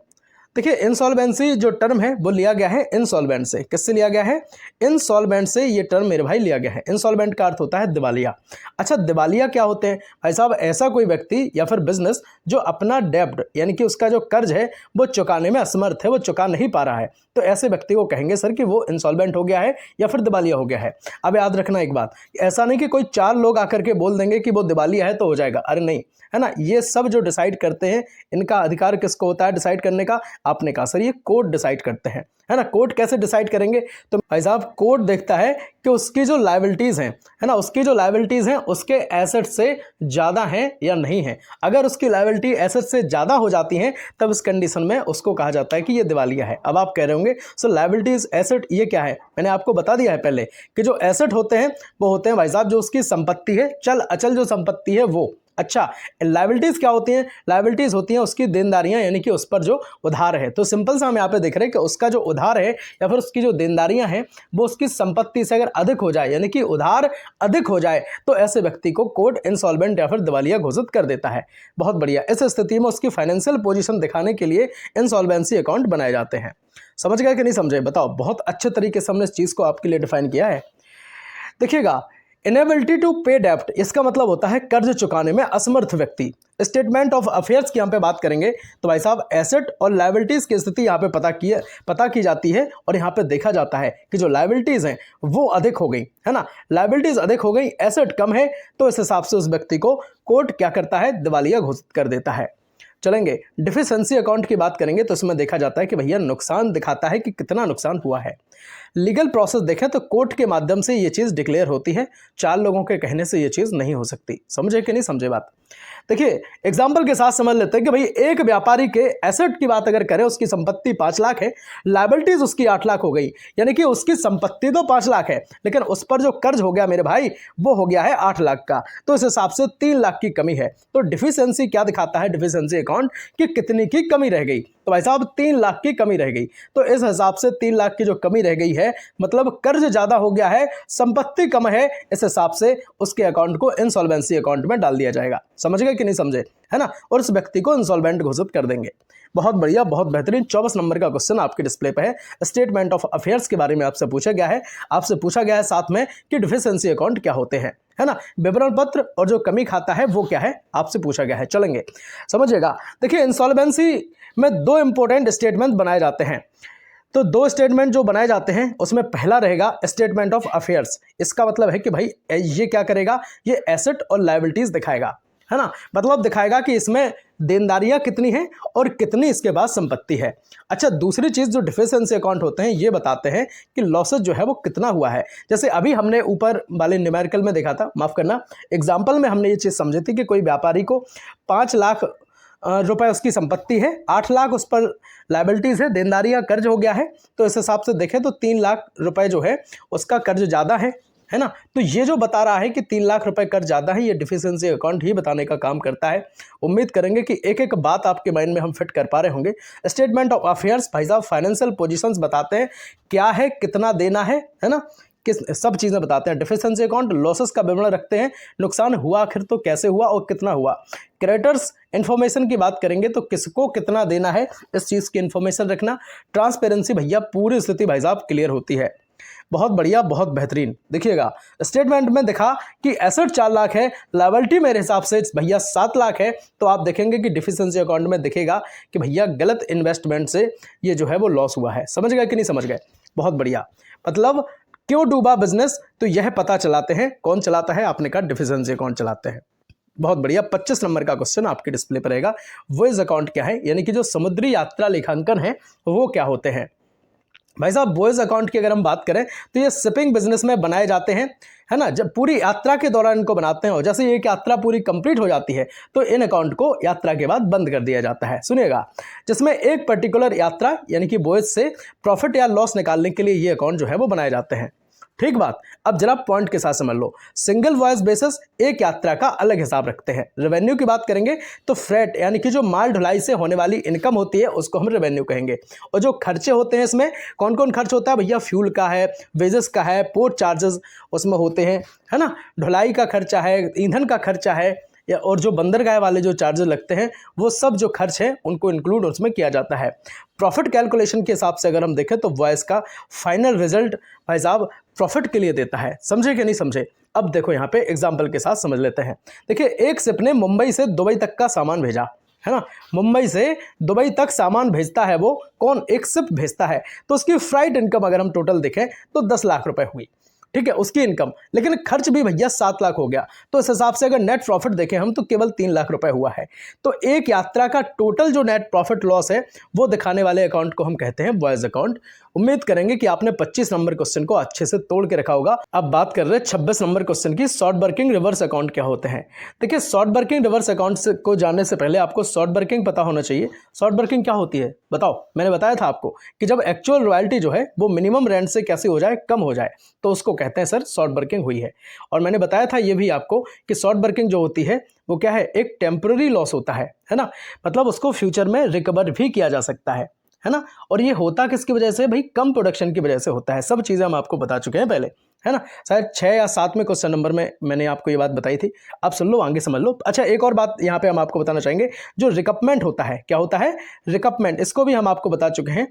देखिए इंसॉल्वेंसी जो टर्म है वो लिया गया है इंसॉल्वेंट से। किससे लिया गया है? इंसॉल्वेंट से ये टर्म मेरे भाई लिया गया है। इंसॉल्वेंट का अर्थ होता है दिवालिया। अच्छा दिवालिया क्या होते हैं भाई साहब? ऐसा कोई व्यक्ति या फिर बिजनेस जो अपना डेब्ट यानी कि उसका जो कर्ज है वो चुकाने में असमर्थ है, वो चुका नहीं पा रहा है, तो ऐसे व्यक्ति को कहेंगे सर कि वो इंसॉल्वेंट हो गया है या फिर दिवालिया हो गया है। अब याद रखना एक बात, ऐसा नहीं कि कोई 4 लोग आकर के बोल देंगे कि वो दिवालिया है तो हो जाएगा, अरे नहीं, है ना। ये सब जो डिसाइड करते हैं, इनका अधिकार किसको होता है डिसाइड करने का? आपने कहा सर ये कोर्ट डिसाइड करते हैं, है ना। कोर्ट कैसे डिसाइड करेंगे? तो भाई साहब कोर्ट देखता है कि उसकी जो लायबिलिटीज हैं, है ना, उसकी जो लायबिलिटीज हैं उसके एसेट से ज्यादा हैं या नहीं है। अगर उसकी लायबिलिटी एसेट से ज्यादा हो जाती हैं तब इस कंडीशन में उसको कहा जाता है कि ये दिवालिया है। अब आप कह रहे होंगे सो लायबिलिटीज एसेट ये क्या है? मैंने आपको बता दिया है पहले कि जो एसेट होते हैं वो होते हैं भाई साहब जो उसकी संपत्ति है, चल अचल जो संपत्ति है वो। अच्छा लायबिलिटीज क्या होती हैं? लायबिलिटीज होती हैं उसकी देनदारियां, यानी कि उस पर जो उधार है। तो सिंपल सा हम यहाँ पे देख रहे हैं कि उसका जो उधार है या फिर उसकी जो देनदारियां हैं वो उसकी संपत्ति से अगर अधिक हो जाए, यानी कि उधार अधिक हो जाए, तो ऐसे व्यक्ति को कोर्ट इंसॉल्वेंट या फिर दिवालिया घोषित कर देता है। बहुत बढ़िया। इस स्थिति में उसकी फाइनेंशियल पोजीशन दिखाने के लिए इंसॉल्वेंसी अकाउंट बनाए जाते हैं। समझ गए कि नहीं समझे? बताओ। बहुत अच्छे तरीके से हमने इस चीज को आपके लिए डिफाइन किया है। देखिएगा इनेबिलिटी टू पे डेब्ट, इसका मतलब होता है कर्ज चुकाने में असमर्थ व्यक्ति। स्टेटमेंट ऑफ अफेयर्स की यहाँ पे बात करेंगे तो भाई साहब एसेट और लायबिलिटीज की स्थिति यहाँ पे पता की जाती है और यहाँ पे देखा जाता है कि जो लायबिलिटीज हैं वो अधिक हो गई, है ना। लायबिलिटीज अधिक हो गई, एसेट कम है, तो इस हिसाब से उस व्यक्ति को कोर्ट क्या करता है? दिवालिया घोषित कर देता है। चलेंगे डिफिशिएंसी अकाउंट की बात करेंगे तो इसमें देखा जाता है कि भैया नुकसान दिखाता है कि कितना नुकसान हुआ है। लीगल प्रोसेस देखें तो कोर्ट के माध्यम से ये चीज़ डिक्लेयर होती है, 4 लोगों के कहने से ये चीज़ नहीं हो सकती। समझे कि नहीं समझे बात? देखिए एग्जाम्पल के साथ समझ लेते हैं कि भाई एक व्यापारी के एसेट की बात अगर करें, उसकी संपत्ति 5 लाख है, लायबिलिटीज उसकी 8 लाख हो गई, यानी कि उसकी संपत्ति तो 5 लाख है लेकिन उस पर जो कर्ज हो गया मेरे भाई वो हो गया है 8 लाख का, तो इस हिसाब से 3 लाख की कमी है। तो डिफिशिएंसी क्या दिखाता है? डिफिशिएंसी अकाउंट कि कितनी की कमी रह गई? तो भाई साहब 3 लाख की कमी रह गई। तो इस हिसाब से 3 लाख की जो कमी रह गई है मतलब कर्ज ज्यादा हो गया है, संपत्ति कम है, इस हिसाब से उसके अकाउंट को इंसॉल्वेंसी अकाउंट में डाल दिया जाएगा। समझ गए कि नहीं समझे? है ना। और उस व्यक्ति को इंसॉल्वेंट घोषित कर देंगे। बहुत बढ़िया, बहुत बेहतरीन। 24 नंबर का क्वेश्चन आपके डिस्प्ले पे है। स्टेटमेंट ऑफ अफेयर्स के बारे में आपसे पूछा गया है। आपसे पूछा गया है साथ में कि डिफिशिएंसी अकाउंट क्या होते हैं, है ना। विवरण पत्र और जो कमी खाता है वो क्या है, आपसे पूछा गया है। चलेंगे समझिएगा। देखिए इंसॉल्वेंसी में 2 इंपॉर्टेंट स्टेटमेंट बनाए जाते हैं। तो 2 स्टेटमेंट जो बनाए जाते हैं उसमें पहला रहेगा स्टेटमेंट ऑफ अफेयर्स। इसका मतलब है कि भाई ये क्या करेगा? ये एसेट और लायबिलिटीज दिखाएगा, है ना। मतलब दिखाएगा कि इसमें देनदारियां कितनी हैं और कितनी इसके पास संपत्ति है। अच्छा दूसरी चीज जो डिफिशिएंसी अकाउंट होते हैं ये बताते हैं कि लॉसेस जो है वो कितना हुआ है। जैसे अभी हमने ऊपर वाले न्यूमेरिकल में देखा था, माफ करना, एग्जाम्पल में हमने ये चीज समझी थी कि कोई व्यापारी को 5 लाख रुपए उसकी संपत्ति है, 8 लाख उस पर लायबिलिटीज है, देनदारियां कर्ज हो गया है, तो इस हिसाब से देखें तो 3 लाख रुपए जो है उसका कर्ज ज्यादा है ना। तो ये जो बता रहा है कि 3 लाख रुपए कर्ज ज्यादा है, ये डिफिशिएंसी अकाउंट ही बताने का काम करता है। उम्मीद करेंगे कि एक एक बात आपके माइंड में हम फिट कर पा रहे होंगे। स्टेटमेंट ऑफ अफेयर्स भाई साहब फाइनेंशियल पोजीशंस बताते हैं, क्या है, कितना देना है ना, किस सब चीज़ें बताते हैं। डिफिशिएंसी अकाउंट लॉसेस का विवरण रखते हैं, नुकसान हुआ आखिर तो कैसे हुआ और कितना हुआ। क्रेडिटर्स इन्फॉर्मेशन की बात करेंगे तो किसको कितना देना है इस चीज़ की इन्फॉर्मेशन रखना। ट्रांसपेरेंसी भैया पूरी स्थिति भाई साहब क्लियर होती है। बहुत बढ़िया, बहुत बेहतरीन। देखिएगा स्टेटमेंट में देखा कि एसेट 4 लाख है, लायबिलिटी मेरे हिसाब से भैया 7 लाख है, तो आप देखेंगे कि डिफिशिएंसी अकाउंट में दिखेगा कि भैया गलत इन्वेस्टमेंट से ये जो है वो लॉस हुआ है। समझ गए कि नहीं समझ गए? बहुत बढ़िया। मतलब क्यों डूबा बिजनेस, तो यह पता चलाते हैं। कौन चलाता है? आपने कहा डिफिशिएंसी अकाउंट चलाते हैं। बहुत बढ़िया, 25 नंबर का क्वेश्चन आपके डिस्प्ले पर रहेगा। वॉयज अकाउंट क्या है, यानी कि जो समुद्री यात्रा लेखांकन है वो क्या होते हैं। भाई साहब वॉयज अकाउंट की अगर हम बात करें तो ये शिपिंग बिजनेस में बनाए जाते हैं, है ना। जब पूरी यात्रा के दौरान इनको बनाते हैं और जैसे ये यात्रा पूरी कंप्लीट हो जाती है तो इन अकाउंट को यात्रा के बाद बंद कर दिया जाता है। सुनिएगा, जिसमें एक पर्टिकुलर यात्रा यानी कि वॉयज से प्रॉफिट या लॉस निकालने के लिए ये अकाउंट जो है वो बनाए जाते हैं। ठीक बात। अब जरा पॉइंट के साथ समझ लो। सिंगल वॉयज बेसिस एक यात्रा का अलग हिसाब रखते हैं। रेवेन्यू की बात करेंगे तो फ्रेट यानी कि जो माल ढुलाई से होने वाली इनकम होती है उसको हम रेवेन्यू कहेंगे। और जो खर्चे होते हैं इसमें कौन कौन खर्च होता है भैया, फ्यूल का है, वेजेस का है, पोर्ट चार्जेस उसमें होते हैं, है ना, ढुलाई का खर्चा है, ईंधन का खर्चा है, या और जो बंदरगाह वाले जो चार्जेस लगते हैं वो सब जो खर्च है उनको इंक्लूड उसमें किया जाता है। प्रॉफिट कैलकुलेशन के हिसाब से अगर हम देखें तो वॉयज का फाइनल रिजल्ट भाई साहब प्रॉफिट के लिए देता है। समझे कि नहीं समझे। अब देखो यहाँ पे एग्जाम्पल के साथ समझ लेते हैं। देखिए, एक शिप ने मुंबई से दुबई तक का सामान भेजा, है ना, मुंबई से दुबई तक सामान भेजता है वो कौन, एक शिप भेजता है। तो उसकी फ्राइट इनकम अगर हम टोटल देखें तो 10 लाख रुपए हुई, ठीक है, उसकी इनकम। लेकिन खर्च भी भैया 7 लाख हो गया। तो इस हिसाब से अगर नेट प्रॉफिट देखें हम तो केवल 3 लाख रुपए हुआ है। तो एक यात्रा का टोटल जो नेट प्रॉफिट लॉस है वो दिखाने वाले अकाउंट को हम कहते हैं वॉयज अकाउंट। उम्मीद करेंगे कि आपने 25 नंबर क्वेश्चन को अच्छे से तोड़ के रखा होगा। अब बात कर रहे हैं 26 नंबर क्वेश्चन की, शॉर्ट वर्किंग रिवर्स अकाउंट क्या होते हैं। देखिए, शॉर्ट वर्किंग रिवर्स अकाउंट को जानने से पहले आपको शॉर्ट वर्किंग पता होना चाहिए। शॉर्ट वर्किंग क्या होती है बताओ। मैंने बताया था आपको कि जब एक्चुअल रॉयल्टी जो है वो मिनिमम रेंट से कैसे हो जाए, कम हो जाए, तो उसको कहते हैं सर शॉर्ट वर्किंग हुई है। और मैंने बताया था ये भी आपको कि शॉर्ट वर्किंग जो होती है वो क्या है, एक टेम्पररी लॉस होता है ना, मतलब उसको फ्यूचर में रिकवर भी किया जा सकता है ना। और ये होता किसकी वजह से भाई, कम प्रोडक्शन की वजह से होता है। सब चीज़ें हम आपको बता चुके हैं पहले, है ना। शायद 6 या 7 में क्वेश्चन नंबर में मैंने आपको ये बात बताई थी। अब सुन लो, आगे समझ लो। अच्छा, एक और बात यहाँ पे हम आपको बताना चाहेंगे, जो रिकपमेंट होता है, क्या होता है रिकपमेंट, इसको भी हम आपको बता चुके हैं,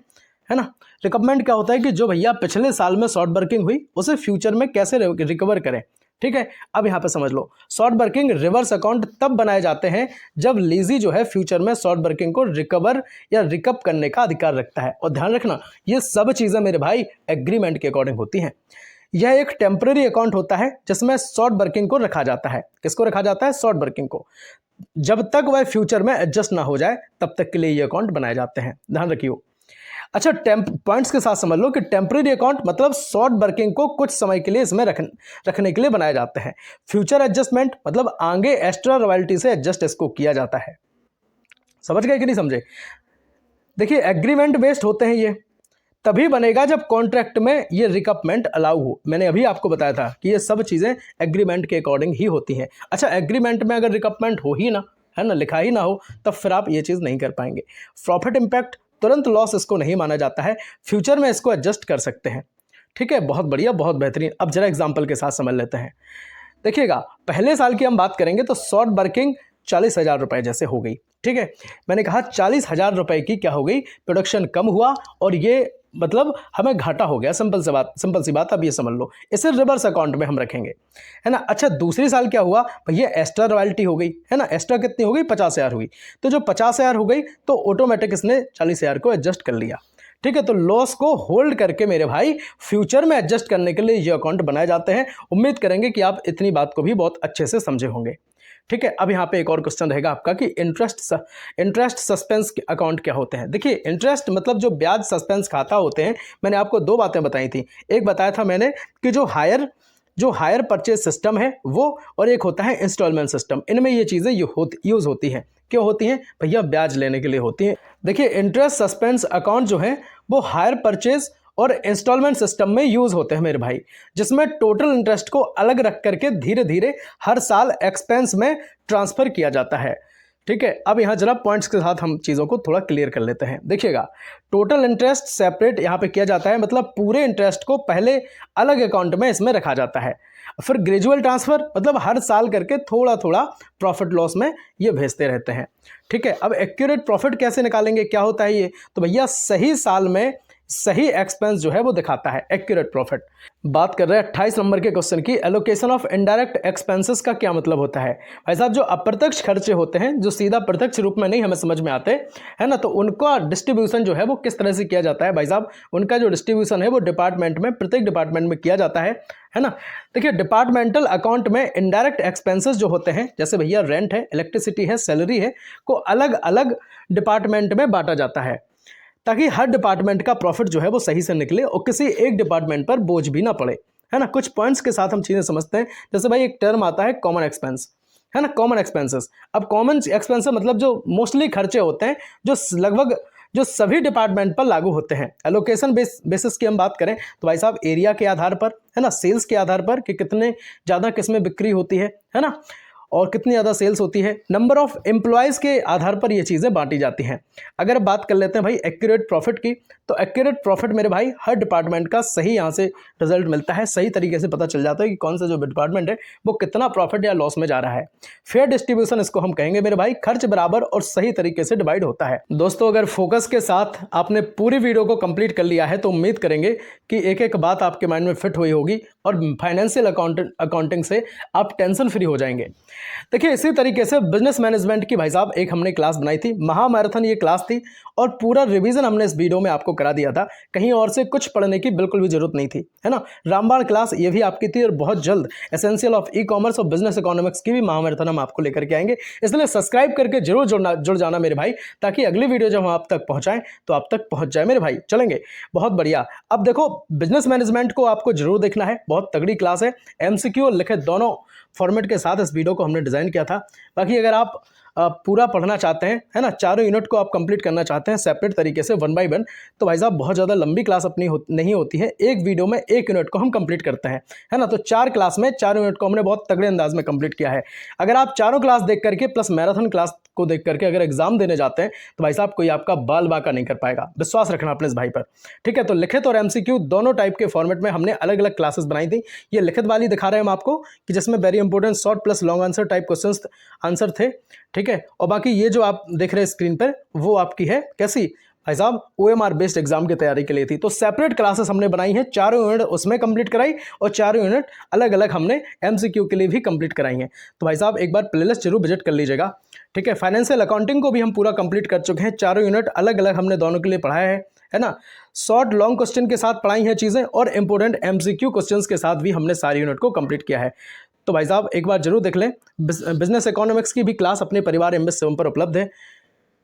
है ना। रिकपमेंट क्या होता है कि जो भैया पिछले साल में शॉर्ट वर्किंग हुई उसे फ्यूचर में कैसे रिकवर करें, ठीक है। अब यहाँ पे समझ लो, शॉर्ट वर्किंग रिवर्स अकाउंट तब बनाए जाते हैं जब लीजी जो है फ्यूचर में शॉर्ट वर्किंग को रिकवर या रिकप करने का अधिकार रखता है। और ध्यान रखना, ये सब चीज़ें मेरे भाई एग्रीमेंट के अकॉर्डिंग होती हैं। यह एक टेम्पररी अकाउंट होता है जिसमें शॉर्ट वर्किंग को रखा जाता है। किसको रखा जाता है, शॉर्ट वर्किंग को। जब तक वह फ्यूचर में एडजस्ट ना हो जाए तब तक के लिए ये अकाउंट बनाए जाते हैं, ध्यान रखियो। अच्छा, पॉइंट्स के साथ समझ लो कि टेम्पररी अकाउंट मतलब शॉर्ट वर्किंग को कुछ समय के लिए इसमें रखने के लिए बनाए जाते हैं। फ्यूचर एडजस्टमेंट मतलब आगे एक्स्ट्रा रॉयल्टी से एडजस्ट इसको किया जाता है। समझ गए कि नहीं समझे। देखिए, एग्रीमेंट बेस्ड होते हैं ये, तभी बनेगा जब कॉन्ट्रैक्ट में ये रिकपमेंट अलाउ हो। मैंने अभी आपको बताया था कि ये सब चीज़ें एग्रीमेंट के अकॉर्डिंग ही होती हैं। अच्छा, एग्रीमेंट में अगर रिकपमेंट हो ही ना, है ना, लिखा ही ना हो, तब फिर आप ये चीज़ नहीं कर पाएंगे। प्रॉफिट इम्पैक्ट, तुरंत लॉस इसको नहीं माना जाता है, फ्यूचर में इसको एडजस्ट कर सकते हैं, ठीक है। बहुत बढ़िया, बहुत बेहतरीन। अब जरा एग्जाम्पल के साथ समझ लेते हैं। देखिएगा, पहले साल की हम बात करेंगे तो शॉर्ट वर्किंग 40,000 रुपये जैसे हो गई, ठीक है। मैंने कहा 40,000 रुपये की क्या हो गई, प्रोडक्शन कम हुआ और ये मतलब हमें घाटा हो गया। सिंपल सी बात। अब ये समझ लो, इसे रिवर्स अकाउंट में हम रखेंगे, है ना। अच्छा, दूसरी साल क्या हुआ भैया, एक्स्ट्रा रॉयल्टी हो गई, है ना। एक्स्ट्रा कितनी हो गई, 50,000 हुई। तो जो 50,000 हो गई तो ऑटोमेटिक इसने 40,000 को एडजस्ट कर लिया, ठीक है। तो लॉस को होल्ड करके मेरे भाई फ्यूचर में एडजस्ट करने के लिए ये अकाउंट बनाए जाते हैं। उम्मीद करेंगे कि आप इतनी बात को भी बहुत अच्छे से समझे होंगे, ठीक है। अब यहाँ पे एक और क्वेश्चन रहेगा आपका कि इंटरेस्ट सस्पेंस अकाउंट क्या होते हैं। देखिए, इंटरेस्ट मतलब जो ब्याज सस्पेंस खाता होते हैं। मैंने आपको 2 बातें बताई थी। एक बताया था मैंने कि जो हायर परचेज सिस्टम है वो, और एक होता है इंस्टॉलमेंट सिस्टम। इनमें ये चीज़ें यूज़ होती हैं। क्यों होती हैं भैया, ब्याज लेने के लिए होती हैं। देखिए, इंटरेस्ट सस्पेंस अकाउंट जो है वो हायर परचेज और इंस्टॉलमेंट सिस्टम में यूज़ होते हैं मेरे भाई, जिसमें टोटल इंटरेस्ट को अलग रख करके धीरे धीरे हर साल एक्सपेंस में ट्रांसफ़र किया जाता है, ठीक है। अब यहाँ जरा पॉइंट्स के साथ हम चीज़ों को थोड़ा क्लियर कर लेते हैं। देखिएगा, टोटल इंटरेस्ट सेपरेट यहाँ पे किया जाता है, मतलब पूरे इंटरेस्ट को पहले अलग अकाउंट में इसमें रखा जाता है। फिर ग्रेजुअल ट्रांसफ़र मतलब हर साल करके थोड़ा थोड़ा प्रॉफिट लॉस में ये भेजते रहते हैं, ठीक है। अब एक्यूरेट प्रॉफिट कैसे निकालेंगे, क्या होता है ये, तो भैया सही साल में सही एक्सपेंस जो है वो दिखाता है, एक्यूरेट प्रॉफिट। बात कर रहे हैं 28 नंबर के क्वेश्चन की, एलोकेशन ऑफ इनडायरेक्ट एक्सपेंसेस का क्या मतलब होता है। भाई साहब जो अप्रत्यक्ष खर्चे होते हैं, जो सीधा प्रत्यक्ष रूप में नहीं हमें समझ में आते है ना, तो उनका डिस्ट्रीब्यूशन जो है वो किस तरह से किया जाता है। भाई साहब उनका जो डिस्ट्रीब्यूशन है वो डिपार्टमेंट में, प्रत्येक डिपार्टमेंट में किया जाता है ना। देखिए डिपार्टमेंटल अकाउंट में इनडायरेक्ट एक्सपेंसेस जो होते हैं, जैसे भैया रेंट है, इलेक्ट्रिसिटी है, सैलरी है, को अलग अलग डिपार्टमेंट में बांटा जाता है ताकि हर डिपार्टमेंट का प्रॉफिट जो है वो सही से निकले और किसी एक डिपार्टमेंट पर बोझ भी ना पड़े, है ना। कुछ पॉइंट्स के साथ हम चीज़ें समझते हैं। जैसे भाई एक टर्म आता है कॉमन एक्सपेंस, है ना, कॉमन एक्सपेंसेस। अब कॉमन एक्सपेंसेस मतलब जो मोस्टली खर्चे होते हैं, जो लगभग जो सभी डिपार्टमेंट पर लागू होते हैं। एलोकेशन बेसिस की हम बात करें तो भाई साहब एरिया के आधार पर, है ना, सेल्स के आधार पर कि कितने ज़्यादा किसमें बिक्री होती है ना, और कितनी ज़्यादा सेल्स होती है, नंबर ऑफ एम्प्लॉयज़ के आधार पर ये चीज़ें बांटी जाती हैं। अगर बात कर लेते हैं भाई एक्यूरेट प्रॉफिट की, तो एक्यूरेट प्रॉफिट मेरे भाई हर डिपार्टमेंट का सही यहाँ से रिजल्ट मिलता है, सही तरीके से पता चल जाता है कि कौन सा जो डिपार्टमेंट है वो कितना प्रॉफिट या लॉस में जा रहा है। फेयर डिस्ट्रीब्यूशन इसको हम कहेंगे मेरे भाई, खर्च बराबर और सही तरीके से डिवाइड होता है। दोस्तों अगर फोकस के साथ आपने पूरी वीडियो को कंप्लीट कर लिया है तो उम्मीद करेंगे कि एक एक बात आपके माइंड में फिट हुई होगी और फाइनेंशियल अकाउंटिंग से आप टेंशन फ्री हो जाएंगे। देखिए इसी तरीके से बिजनेस मैनेजमेंट की भाई साहब एक हमने क्लास बनाई थी, महामैराथन ये क्लास थी, और पूरा रिवीजन हमने इस वीडियो में आपको करा दिया था। कहीं और से कुछ पढ़ने की बिल्कुल भी जरूरत नहीं थी, है ना। रामबाण क्लास ये भी आपकी थी, और बहुत जल्द एसेंशियल ऑफ ई कॉमर्स और बिजनेस इकोनॉमिक्स की भी महामैराथन हम आपको लेकर के आएंगे। इसलिए सब्सक्राइब करके जरूर जुड़ जाना मेरे भाई, ताकि अगली वीडियो जब हम आप तक पहुंचाएं तो आप तक पहुंच जाए मेरे भाई। चलेंगे, बहुत बढ़िया। अब देखो बिजनेस मैनेजमेंट को आपको जरूर देखना है, बहुत तगड़ी क्लास है। एमसीक्यू और लिखित दोनों फॉर्मेट के साथ इस वीडियो को हमने डिज़ाइन किया था। बाकी अगर आप पूरा पढ़ना चाहते हैं, है ना, चारों यूनिट को आप कंप्लीट करना चाहते हैं सेपरेट तरीके से 1 बाय 1, तो भाई साहब बहुत ज़्यादा लंबी क्लास अपनी नहीं होती है, एक वीडियो में एक यूनिट को हम कंप्लीट करते हैं, है ना। तो 4 क्लास में 4 यूनिट को हमने बहुत तगड़े अंदाज में कंप्लीट किया है। अगर आप चारों क्लास देख करके प्लस मैराथन क्लास को देख करके अगर एग्जाम देने जाते हैं तो भाई साहब कोई आपका बाल बाका नहीं कर पाएगा, विश्वास रखना अपने इस भाई पर, ठीक है। तो लिखित और एमसीक्यू दोनों टाइप के फॉर्मेट में हमने अलग अलग क्लासेस बनाई थी। ये लिखित वाली दिखा रहे हैं हम आपको कि जिसमें very important short plus long answer type questions answer थे, ठीक है। और बाकी ये जो आप देख रहे हैं स्क्रीन पर वो आपकी है कैसी भाई साहब OMR बेस्ड एग्जाम की तैयारी के लिए थी। तो सेपरेट क्लासेस हमने बनाई हैं, चारों यूनिट उसमें कंप्लीट कराई और चारों यूनिट अलग अलग हमने MCQ के लिए भी कंप्लीट कराई हैं। तो भाई साहब एक बार प्लेलिस्ट जरूर विजिट कर लीजिएगा, ठीक है। फाइनेंशियल अकाउंटिंग को भी हम पूरा कंप्लीट कर चुके हैं, चारों यूनिट अलग अलग हमने दोनों के लिए पढ़ाया है ना। शॉर्ट लॉन्ग क्वेश्चन के साथ पढ़ाई हैं चीज़ें, और इंपॉर्टेंट MCQ क्वेश्चन के साथ भी हमने सारी यूनिट को कंप्लीट किया है। तो भाई साहब एक बार जरूर देख लें। बिजनेस इकोनॉमिक्स की भी क्लास अपने परिवार MBA7 पर उपलब्ध है,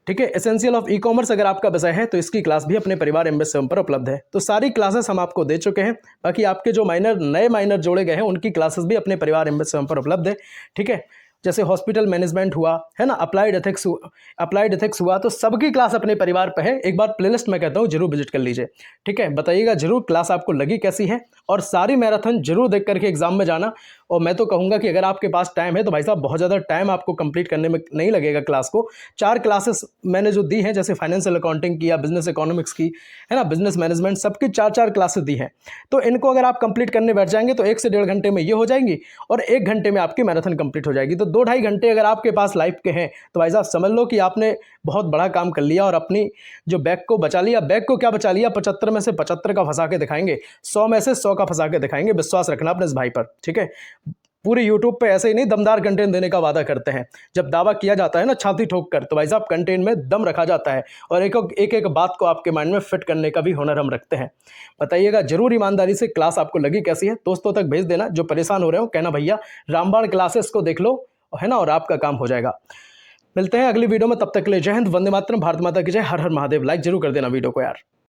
ठीक है। एसेंशियल ऑफ ई कॉमर्स अगर आपका विषय है तो इसकी क्लास भी अपने परिवार MBA7 पर उपलब्ध है। तो सारी क्लासेस हम आपको दे चुके हैं। बाकी आपके जो नए माइनर जोड़े गए हैं उनकी क्लासेस भी अपने परिवार MBA7 पर उपलब्ध है, ठीक है। जैसे हॉस्पिटल मैनेजमेंट हुआ, है ना, अप्लाइड एथिक्स हुआ, तो सबकी क्लास अपने परिवार पे है। एक बार प्लेलिस्ट मैं कहता हूँ जरूर विजिट कर लीजिए, ठीक है। बताइएगा जरूर क्लास आपको लगी कैसी है, और सारी मैराथन जरूर देख करके एग्जाम में जाना। और मैं तो कहूँगा कि अगर आपके पास टाइम है तो भाई साहब बहुत ज़्यादा टाइम आपको कंप्लीट करने में नहीं लगेगा क्लास को। 4 क्लासेस मैंने जो दी हैं, जैसे फाइनेंशियल अकाउंटिंग की या बिजनेस इकोनॉमिक्स की, है ना, बिजनेस मैनेजमेंट, सबकी 4-4 क्लासेस दी हैं। तो इनको अगर आप कंप्लीट करने बैठ जाएंगे तो 1 से 1.5 घंटे में ये हो जाएंगी, और 1 घंटे में आपकी मैराथन कंप्लीट हो जाएगी। तो 2-2.5 घंटे अगर आपके पास लाइफ के हैं तो भाई साहब समझ लो कि आपने बहुत बड़ा काम कर लिया और अपनी जो बैग को बचा लिया। बैग को क्या बचा लिया, 75 में से 75 का फंसा के दिखाएंगे, 100 में से 100 का फंसा के दिखाएंगे। विश्वास रखना अपने इस भाई पर, ठीक है। पूरे यूट्यूब पे ऐसे ही नहीं दमदार कंटेंट देने का वादा करते हैं। जब दावा किया जाता है ना छाती ठोक कर, तो भाई साहब कंटेंट में दम रखा जाता है, और एक बात को आपके माइंड में फिट करने का भी हुनर हम रखते हैं। बताइएगा जरूर ईमानदारी से क्लास आपको लगी कैसी है, दोस्तों तक भेज देना। जो परेशान हो रहे हो कहना भैया रामबाण क्लासेस को देख लो, है ना, और आपका काम हो जाएगा। मिलते हैं अगली वीडियो में, तब तक के लिए जय हिंद, वंदे मातरम, भारत माता की जय, हर हर महादेव। लाइक जरूर कर देना वीडियो को यार।